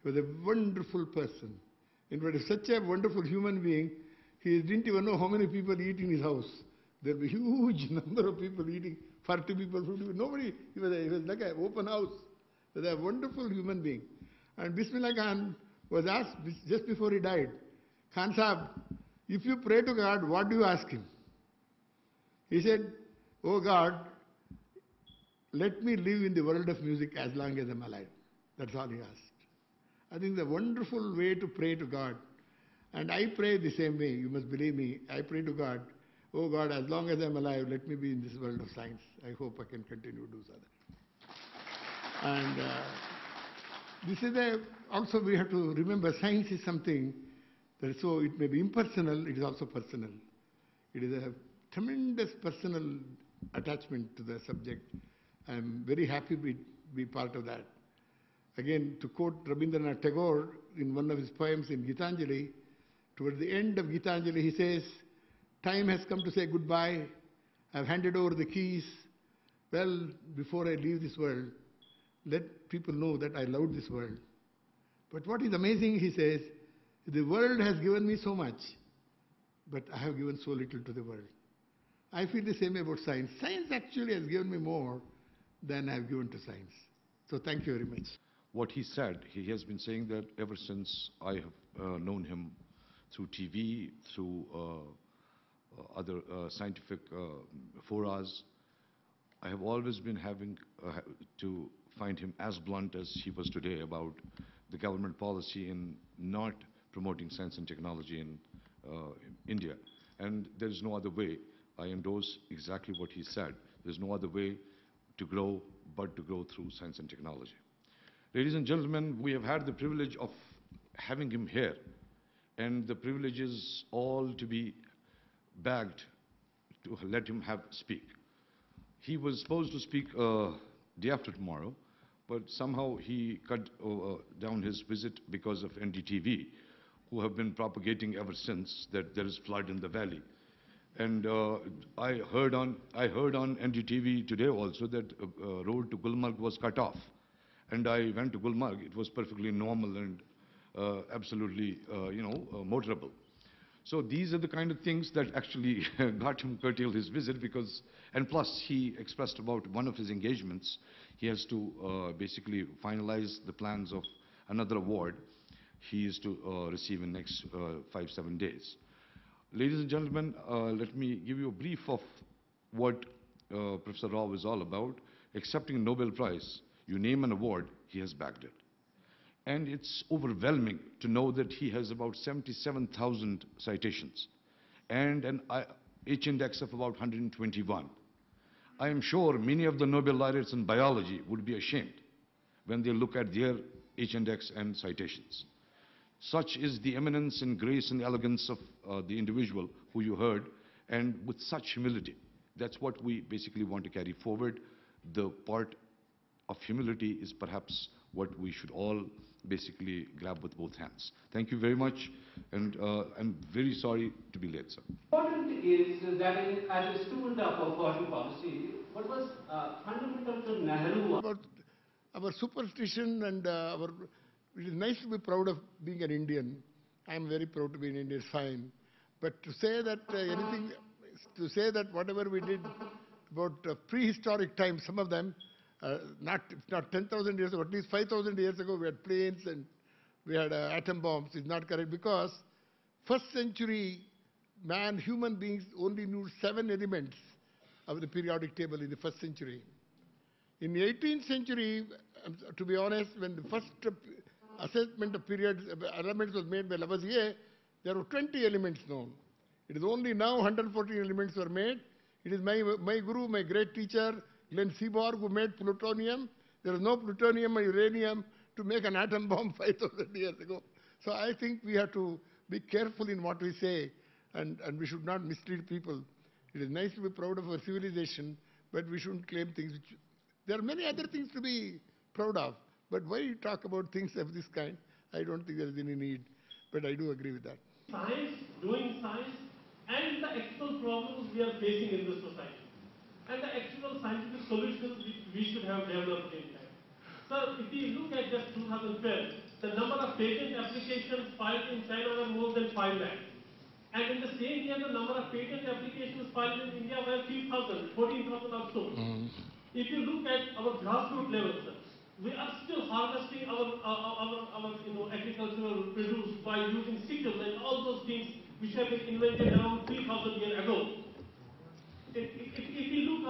He was a wonderful person. In fact, such a wonderful human being, he didn't even know how many people eat in his house. There were a huge number of people eating, 40 people, 50 people. Nobody, he was like an open house. He was a wonderful human being. And Bismillah Khan was asked just before he died, Khan Sahab, if you pray to God, what do you ask him? He said, oh God, let me live in the world of music as long as I'm alive. That's all he asked. I think it's a wonderful way to pray to God. And I pray the same way, you must believe me. I pray to God, oh God, as long as I'm alive, let me be in this world of science. I hope I can continue to do that. And this is also we have to remember science is something that so it may be impersonal, it is also personal. It is a tremendous personal attachment to the subject. I am very happy to be part of that. Again, to quote Rabindranath Tagore in one of his poems in Gitanjali, towards the end of Gitanjali, he says, time has come to say goodbye. I've handed over the keys. Well, before I leave this world, let people know that I loved this world. But what is amazing, he says, the world has given me so much, but I have given so little to the world. I feel the same about science. Science actually has given me more than I have given to science. So thank you very much. What he said, he has been saying that ever since I have known him through TV, through other scientific forums, I have always been having to find him as blunt as he was today about the government policy in not promoting science and technology in India. And there is no other way. I endorse exactly what he said. There's no other way to grow but to grow through science and technology. Ladies and gentlemen, we have had the privilege of having him here, and the privilege is all to be bagged to let him speak. He was supposed to speak day after tomorrow, but somehow he cut down his visit because of NDTV, who have been propagating ever since that there is flood in the valley. And I heard on NDTV today also that road to Gulmarg was cut off. And I went to Gulmarg. It was perfectly normal and absolutely, motorable. So these are the kind of things that actually got him curtailed his visit because, and plus he expressed about one of his engagements. He has to basically finalize the plans of another award he is to receive in next 5-7 days. Ladies and gentlemen, let me give you a brief of what Professor Rao is all about. Accepting a Nobel Prize, you name an award, he has bagged it. And it's overwhelming to know that he has about 77,000 citations and an H-index of about 121. I am sure many of the Nobel laureates in biology would be ashamed when they look at their H-index and citations. Such is the eminence and grace and elegance of the individual who you heard, and with such humility. That's what we basically want to carry forward. The part of humility is perhaps what we should all basically grab with both hands. Thank you very much, and I'm very sorry to be late, sir. Important is that as a student of foreign policy, what was fundamental to Nehru? About our superstition and it is nice to be proud of being an Indian. I'm very proud to be an Indian, fine. But to say that whatever we did about prehistoric times, some of them, not 10,000 years ago, at least 5,000 years ago, we had planes and we had atom bombs. It's not correct because first century human beings only knew 7 elements of the periodic table in the first century. In the 18th century, to be honest, when the first assessment of elements was made by Lavoisier, there were 20 elements known. It is only now 114 elements were made. It is my guru, my great teacher, Glenn Seaborg, who made plutonium. There was no plutonium or uranium to make an atom bomb 5,000 years ago. So I think we have to be careful in what we say, and we should not mislead people. It is nice to be proud of our civilization, but we shouldn't claim things which... There are many other things to be proud of, but why you talk about things of this kind? I don't think there is any need, but I do agree with that. Science, doing science, and the actual problems we are facing in the society, and the actual scientific solutions which we should have developed in time. So if you look at just 2012, the number of patent applications filed in China were more than 5 lakh. And in the same year, the number of patent applications filed in India were 14,000 or so. If you look at our grassroots level, sir, we are still harvesting our agricultural produce by using sickles and all those things which have been invented around 3,000 years ago. If you look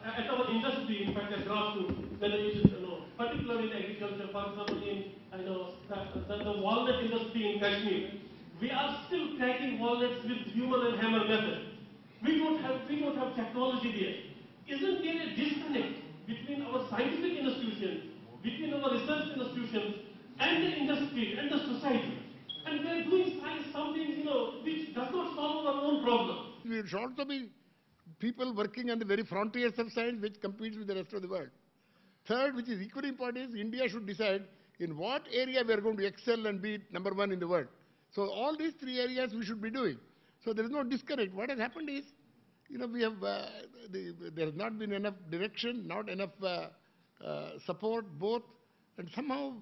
at our industry, in fact, at grassroots, whether it is particularly in agriculture, for example, in the walnut industry in Kashmir, we are still cracking walnuts with human and hammer method, which have technology there. Isn't there a disconnect between our scientific institutions, between our research institutions, and the industry and the society? And we are doing science something, which does not solve our own problem. We should also be people working on the very frontiers of science which competes with the rest of the world. Third, which is equally important, is India should decide in what area we are going to excel and be number one in the world. So all these three areas we should be doing. So there is no disconnect. What has happened is, we have, there has not been enough direction, not enough support, both, and somehow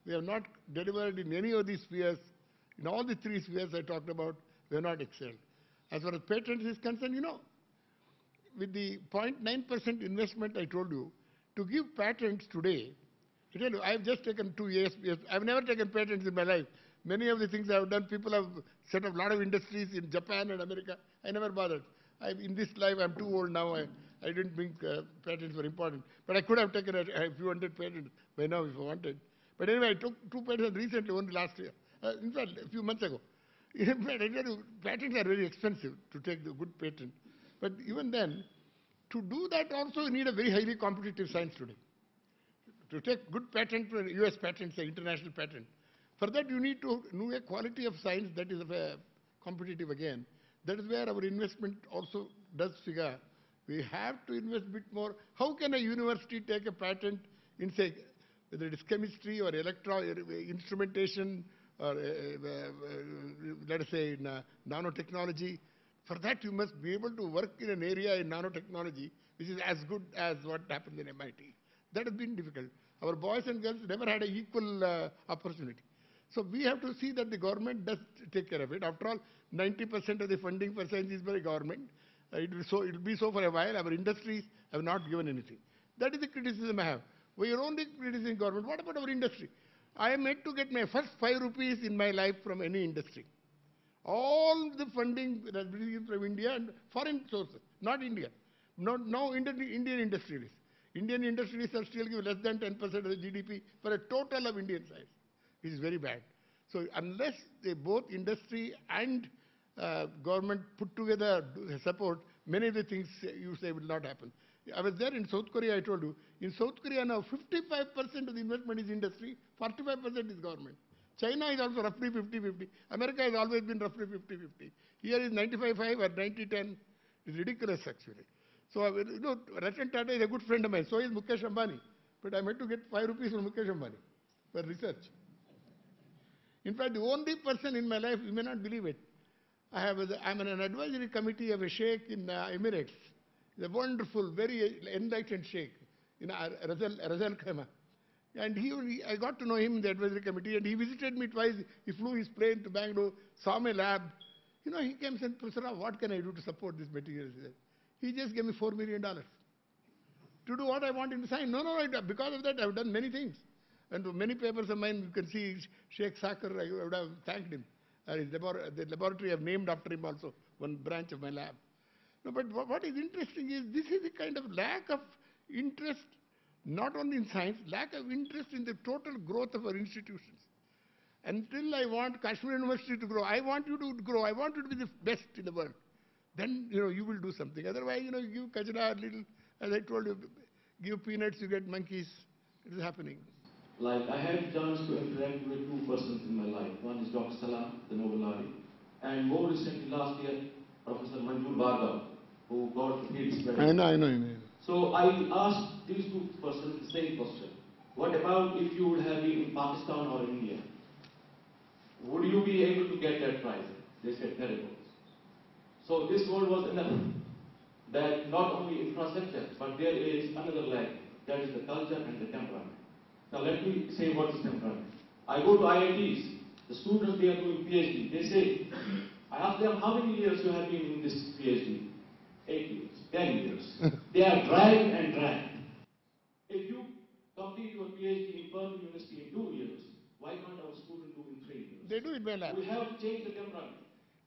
we have not delivered in any of these spheres. In all the three spheres I talked about, we have not excelled. As far as patents is concerned, with the 0.9% investment I told you, to give patents today, I tell you, I've just taken 2 years. I've never taken patents in my life. Many of the things I've done, people have set up a lot of industries in Japan and America. I never bothered. In this life, I'm too old now. I didn't think patents were important. But I could have taken a few hundred patents by now if I wanted. But anyway, I took 2 patents recently, only last year. In fact, a few months ago. In fact, I tell you, patents are very expensive to take the good patent. But even then, to do that also, you need a very highly competitive science today. To take good patent, US patents, international patent. For that, you need to know a quality of science that is competitive again. That is where our investment also does figure. We have to invest a bit more. How can a university take a patent in, say, whether it is chemistry or instrumentation or, let us say, in nanotechnology? For that, you must be able to work in an area in nanotechnology which is as good as what happens in MIT. That has been difficult. Our boys and girls never had an equal opportunity. So we have to see that the government does take care of it. After all, 90% of the funding for science is by the government. It will be so for a while. Our industries have not given anything. That is the criticism I have. We are only criticizing government. What about our industry? I am yet to get my first 5 rupees in my life from any industry. All the funding that is received from India and foreign sources, not India. Now Indian industrialists. Indian industrialists are still giving less than 10% of the GDP for a total of Indian size. It is very bad. So unless both industry and government put together support, many of the things you say will not happen. I was there in South Korea, I told you. In South Korea now, 55% of the investment is industry, 45% is government. China is also roughly 50-50. America has always been roughly 50-50. Here is 95-5 or 90-10. It's ridiculous, actually. So, Ratan Tata is a good friend of mine. So is Mukesh Ambani. But I had to get 5 rupees from Mukesh Ambani for research. In fact, the only person in my life, you may not believe it, I'm in an advisory committee of a sheikh in Emirates. He's a wonderful, very enlightened sheikh, Razal Khaimah. And I got to know him in the advisory committee, and he visited me twice. He flew his plane to Bangalore, saw my lab. He came and said, Professor, what can I do to support this material? He just gave me $4 million to do what I want in science. No, because of that, I've done many things. And many papers of mine, you can see Sheikh Sakar, I would have thanked him. The laboratory I've named after him also, one branch of my lab. No, but what is interesting is this is the kind of lack of interest, not only in science, lack of interest in the total growth of our institutions. Until I want Kashmir University to grow, I want you to grow, I want you to be the best in the world. Then, you will do something. Otherwise, you give kachra a little, as I told you, give peanuts, you get monkeys. It is happening. Like, I had a chance to interact with 2 persons in my life. One is Dr. Salam, the Nobel laureate, and more recently, last year, Professor Manjul Bhargava, who got the Fields Medal. I know. So I asked these 2 persons the same question. What about if you would have been in Pakistan or India? Would you be able to get that prize? They said terrible. So this world was enough. That not only infrastructure, but there is another leg. That is the culture and the temperament. Now let me say what is temperament. I go to IITs. The students, they are doing PhD. They say, I ask them, how many years you have been in this PhD? 8 years, 10 years. They are dragged and dragged. If you complete your PhD in Purdue University in 2 years, why can't our student do in 3 years? They do it well. We have to change the temperament.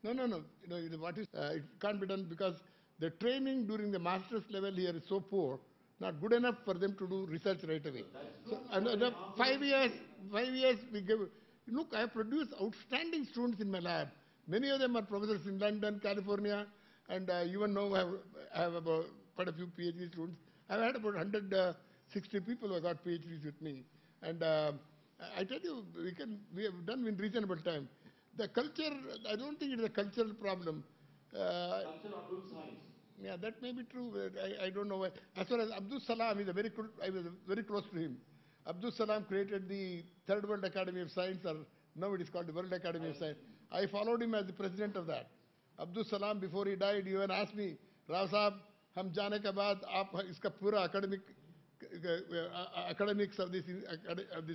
No. It can't be done because the training during the master's level here is so poor, not good enough for them to do research right away. So, another 5 years we give. Look, I have produced outstanding students in my lab. Many of them are professors in London, California, And even now I have about quite a few PhD students. I've had about 160 people who got PhDs with me. And I tell you, we have done in reasonable time. The culture, I don't think it is a cultural problem. Culture of good science. Yeah, that may be true. I don't know why. As far as Abdus Salam, I was very close to him. Abdus Salam created the Third World Academy of Science, or now it is called the World Academy of Science. I followed him as the president of that. Abdus Salam, before he died, he even asked me, Rao Saab, hum jaane ke baad, aap iska pura academics of this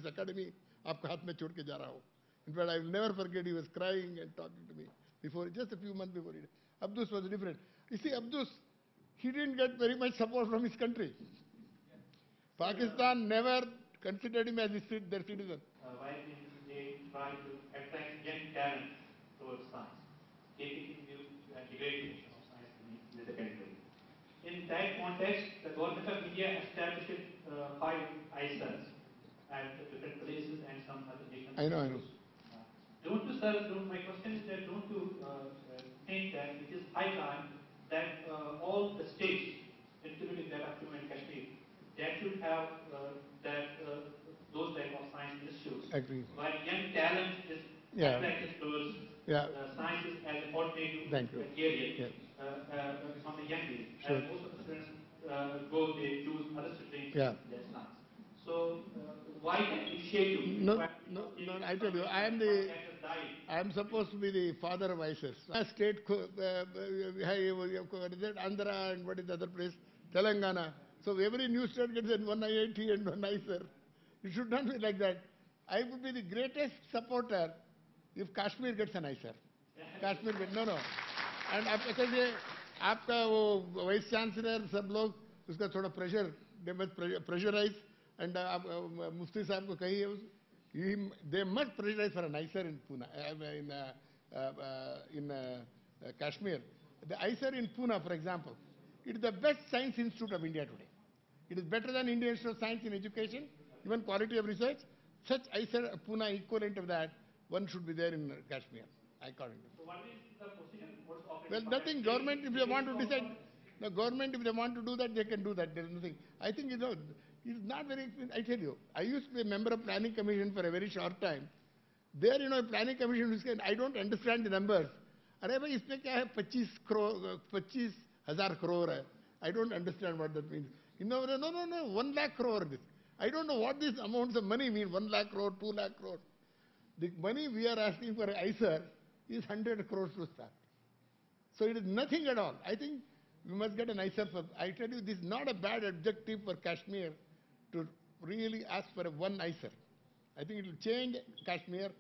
academy, aapke haath mein chhod ke ja raha hu. In fact, I will never forget, he was crying and talking to me before, just a few months before he died. Abdus was different. You see, Abdus, he didn't get very much support from his country. Pakistan never considered him as their citizen. While they try to attract young talent towards science, taking in view the integration of science in the country. In that context, the government of India established 5 ISRs at different places and some other nations. I know. Don't you, sir, my question is that don't you think that it is high time that all the states, including that of Jammu and Kashmir, that should have those type of science institutes. Agree. While young talent is attracted towards sciences as an alternative career from the young age. Sure. And most of the students they choose other streams Yeah. than science. So why that initiative? No, I tell you, I am supposed to be the father of ISIS. State, Andhra, and what is the other place? Telangana. So every new state gets one IIT and one ISR. It should not be like that. I would be the greatest supporter if Kashmir gets an ISR. Kashmir gets, no. And आपका वो vice chancellor सब लोग उसका थोड़ा pressure, they must pressurize, and मुफ्ती साहब को कहिए, they must pressurize for an ISR in Pune, in Kashmir. The ISR in Pune, for example, it is the best science institute of India today. It is better than Indian Institute of Science in education, even quality of research. Such ISR Pune equivalent of that, one should be there in Kashmir, according to me. So what is the procedure? Well, nothing. Government, if they want to decide, the government, if they want to do that, they can do that. There is nothing. I think, it's not very, I tell you, I used to be a member of Planning Commission for a very short time. There, Planning Commission, I don't understand the numbers. अरे भाई इसमें क्या है 25,000 crore है. I don't understand what that means. No, 1 lakh crore. I don't know what these amounts of money mean. 1 lakh crore, 2 lakh crore. The money we are asking for ISR is 100 crores to start. So it is nothing at all. I think we must get an ISR for. I tell you, this is not a bad objective for Kashmir to really ask for one ISR. I think it will change Kashmir.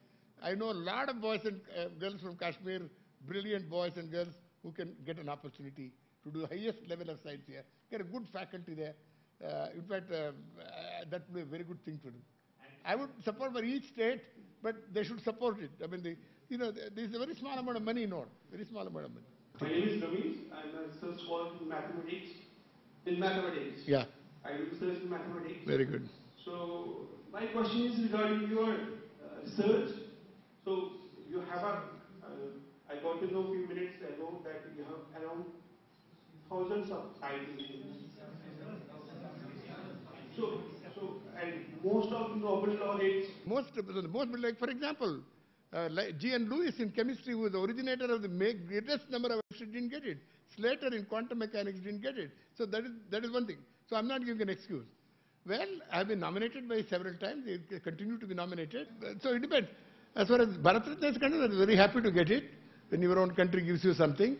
I know a lot of boys and girls from Kashmir, brilliant boys and girls who can get an opportunity to do the highest level of science here. Get a good faculty there. In fact, that would be a very good thing to do. I would support for each state, but they should support it. I mean, there is a very small amount of money, very small amount of money. My name is Ramesh. I'm a research scholar in mathematics. Yeah. I do research in mathematics. Very good. So my question is regarding your research. So you have I got to know a few minutes ago that you have around thousands of scientists. So and most of Nobel laureates. Most, like for example, like G.N. Lewis in chemistry, who was the originator of the greatest number of didn't get it. Slater in quantum mechanics didn't get it. So that is one thing. So I'm not giving an excuse. Well, I've been nominated by several times. They continue to be nominated. So it depends. As far as Bharat Ratna is concerned, I'm very happy to get it when your own country gives you something.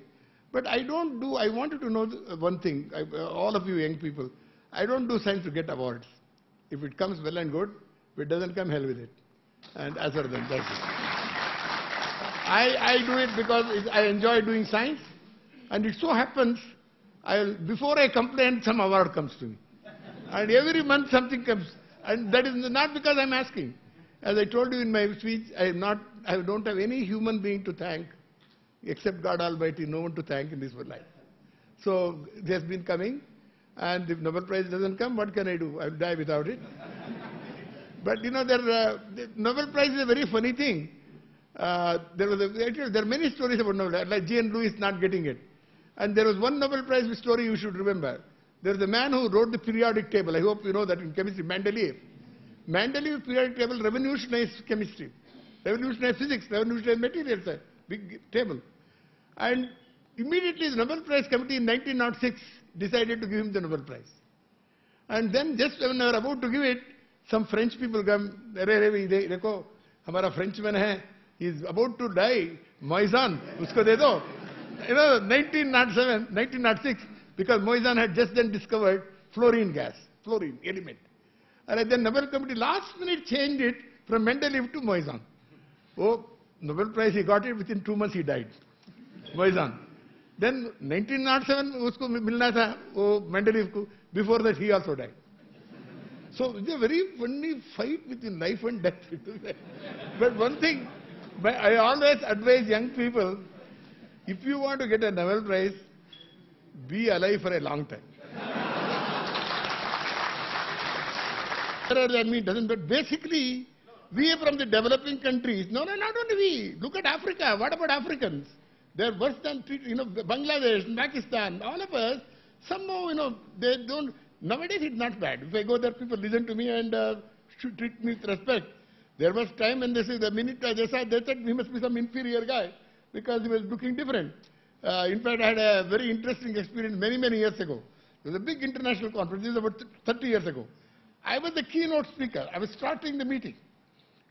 But I wanted to know one thing, all of you young people, I don't do science to get awards. If it comes, well and good. If it doesn't come, hell with it. And as for them, that's it. I do it because I enjoy doing science. And it so happens, before I complain, some award comes to me. And every month something comes. And that is not because I'm asking. As I told you in my speech, I don't have any human being to thank, except God Almighty, no one to thank in this life. So it has been coming. And if Nobel Prize doesn't come, what can I do? I'll die without it. But the Nobel Prize is a very funny thing. There are many stories about Nobel, like G.N. Lewis not getting it. And there was one Nobel Prize story you should remember. There is a man who wrote the periodic table. I hope you know that in chemistry, Mendeleev. Mendeleev periodic table revolutionized chemistry, revolutionized physics, revolutionized materials, big table. And immediately the Nobel Prize Committee in 1906 decided to give him the Nobel Prize. And then just when they were about to give it, some French people come, देखो, हमारा Frenchman है, he is about to die, Moissan, उसको दे दो. You know, 1906, because Moissan had just then discovered fluorine gas, fluorine element. And then Nobel Committee last minute changed it from Mendeleev to Moissan. Oh, Nobel Prize, he got it, within 2 months he died. Moissan. Then 1907, उसको मिलना था, वो Mendeleev को, before that he also died. So it's a very funny fight between life and death. But one thing, I always advise young people, if you want to get a Nobel Prize, be alive for a long time. Better than me doesn't, but basically, we are from the developing countries. No, not only we. Look at Africa. What about Africans? They're worse than, Bangladesh, Pakistan, all of us. Somehow, they don't. Nowadays, it's not bad. If I go there, people listen to me and should treat me with respect. There was time when they said, the minute they said he must be some inferior guy because he was looking different. In fact, I had a very interesting experience many, many years ago. There was a big international conference. This was about 30 years ago. I was the keynote speaker. I was starting the meeting.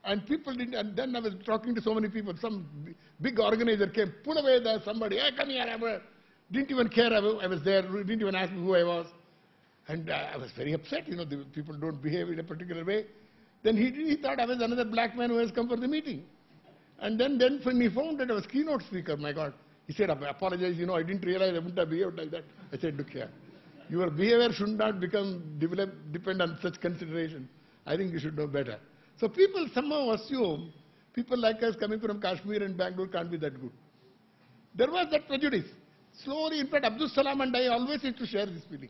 And people didn't, and then I was talking to so many people. Some big organizer came, pull away there, somebody, hey, come here. Didn't even care I was there, didn't even ask me who I was. And I was very upset, the people don't behave in a particular way. Then he thought I was another black man who has come for the meeting. And then when he found that I was keynote speaker, my God, he said, I apologize, I didn't realize I wouldn't have behaved like that. I said, look here, your behavior should not depend on such consideration. I think you should know better. So people somehow assume people like us coming from Kashmir and Bangalore can't be that good. There was that prejudice. Slowly, in fact, Abdul Salam and I always used to share this feeling.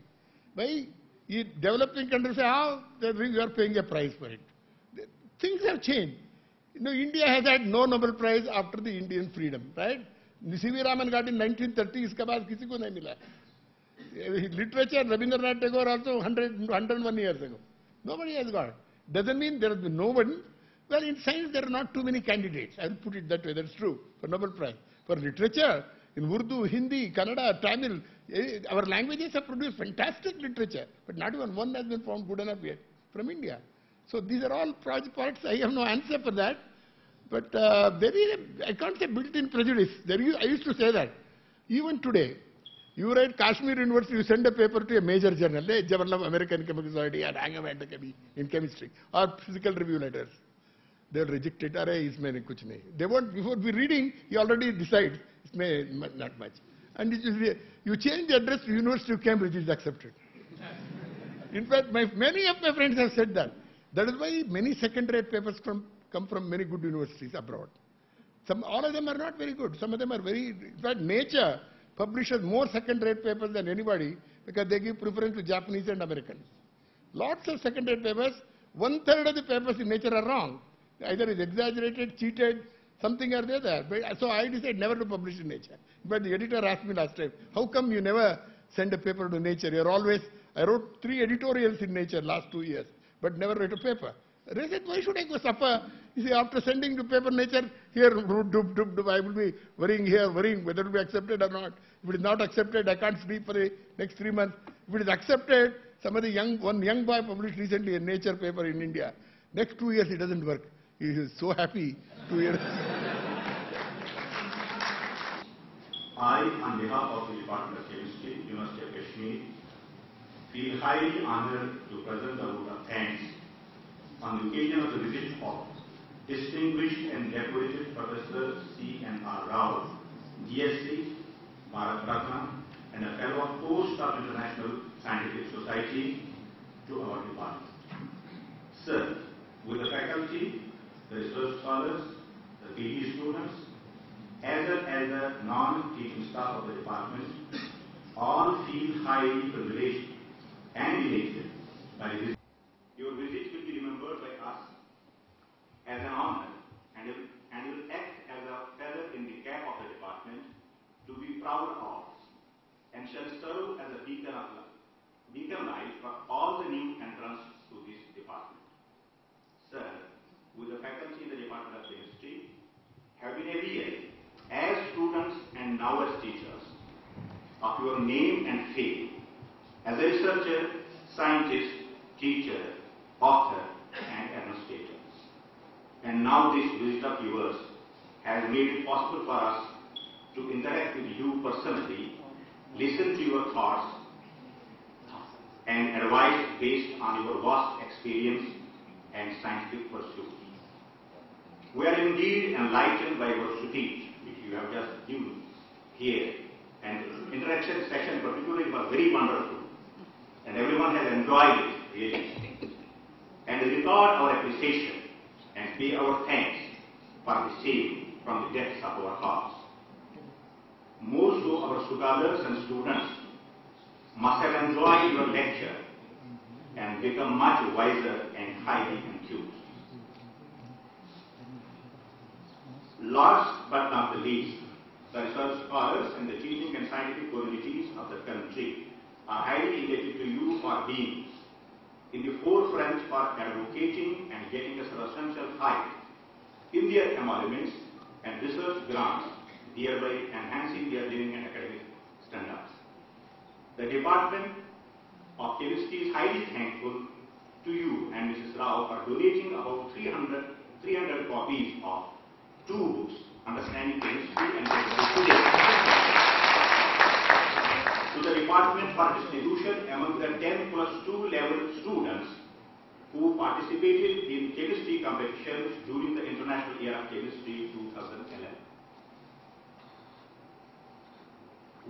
Why? Developing countries say, how? You are paying a price for it. Things have changed. India has had no Nobel Prize after the Indian freedom, right? C.V. Raman got in 1930, iska baad kisi ko nahi mila. Literature, Rabindranath Tagore also 101 years ago. Nobody has got. Doesn't mean there has been no one. Well, in science, there are not too many candidates. I will put it that way. That's true for Nobel Prize. For literature, in Urdu, Hindi, Kannada, Tamil, our languages have produced fantastic literature, but not even one has been found good enough yet from India. So these are all projects. I have no answer for that. But there is I can't say built-in prejudice. I used to say that. Even today, you write Kashmir University, you send a paper to a major journal, Jawaharlal American Chemical Society, or Anglo-American in chemistry, or physical review letters. They'll reject it. They won't, before we reading, he already decides. Not much. And you change the address to University of Cambridge, it is accepted. In fact, many of my friends have said that. That is why many second-rate papers come from many good universities abroad. All of them are not very good. Some of them are very... In fact, Nature publishes more second-rate papers than anybody because they give preference to Japanese and Americans. Lots of second-rate papers. 1/3 of the papers in Nature are wrong. Either it's exaggerated, cheated, something or the other. But, so I decided never to publish in Nature. But the editor asked me last time, how come you never send a paper to Nature? You're always... I wrote 3 editorials in Nature last 2 years, but never wrote a paper. They said, why should I go suffer? You see, after sending to paper Nature, here, I will be worrying whether it will be accepted or not. If it is not accepted, I can't sleep for the next 3 months. If it is accepted, one young boy published recently a Nature paper in India. Next 2 years, it doesn't work. He is so happy 2 years. I, on behalf of the Department of Chemistry, University of Kashmir, feel highly honored to present the vote of thanks on the occasion of the visit of distinguished and decorated Professor C.N.R. Rao, GSc, Bharat Ratna, and a fellow of Post of International Scientific Society to our department. Sir, with the faculty, the research scholars, the PhD students, as well as the non-teaching staff of the department, all feel highly privileged and elated by this. Your visit will be remembered by us as an honor and will act as a feather in the cap of the department to be proud of and shall serve as a beacon light for all the new entrants to this department. Sir, with the faculty in the Department of Chemistry, have been ever, as students and now as teachers, of your name and fame, as a researcher, scientist, teacher, author, and administrator. And now this visit of yours has made it possible for us to interact with you personally, listen to your thoughts, and advice based on your vast experience and scientific pursuits. We are indeed enlightened by your speech, which you have just given here, and the interaction session particularly was very wonderful, and everyone has enjoyed it, really. And we record our appreciation and pay our thanks for the same from the depths of our hearts. More so, our scholars and students must have enjoyed your lecture and become much wiser and highly enthused. Last but not the least, the research scholars and the teaching and scientific communities of the country are highly indebted to you for being in the forefront for advocating and getting a substantial height in their emoluments and research grants, thereby enhancing their living and academic standards. The Department of Chemistry is highly thankful to you and Mrs. Rao for donating about 300 copies of 2 books, Understanding Chemistry and Chemistry to the department for distribution among the 10+2 level students who participated in chemistry competitions during the International Year of Chemistry 2011.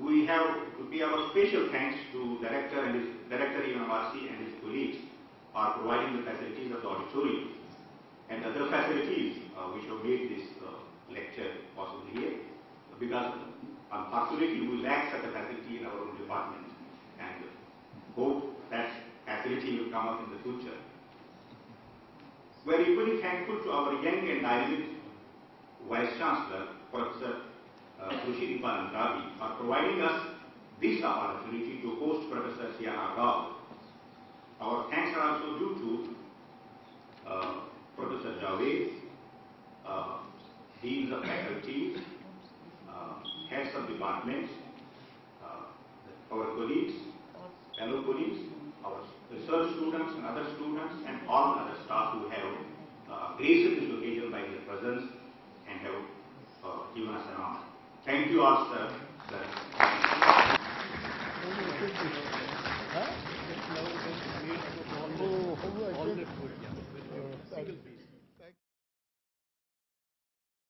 We have to pay our special thanks to Director UNMRC and his colleagues for providing the facilities of the auditorium and other facilities which have made this lecture possible here, because unfortunately we lack such a facility in our own department, and hope that facility will come up in the future. We are equally thankful to our young and dynamic Vice Chancellor, Professor Krushi Anandravi, for providing us this opportunity to host Professor Siana Rao. Our thanks are also due to Professor Javed, Deans of Faculty, Heads of Departments, our colleagues, fellow colleagues, our research students and other students, and all other staff who have graced this occasion by their presence and have given us an honor. Thank you all, sir.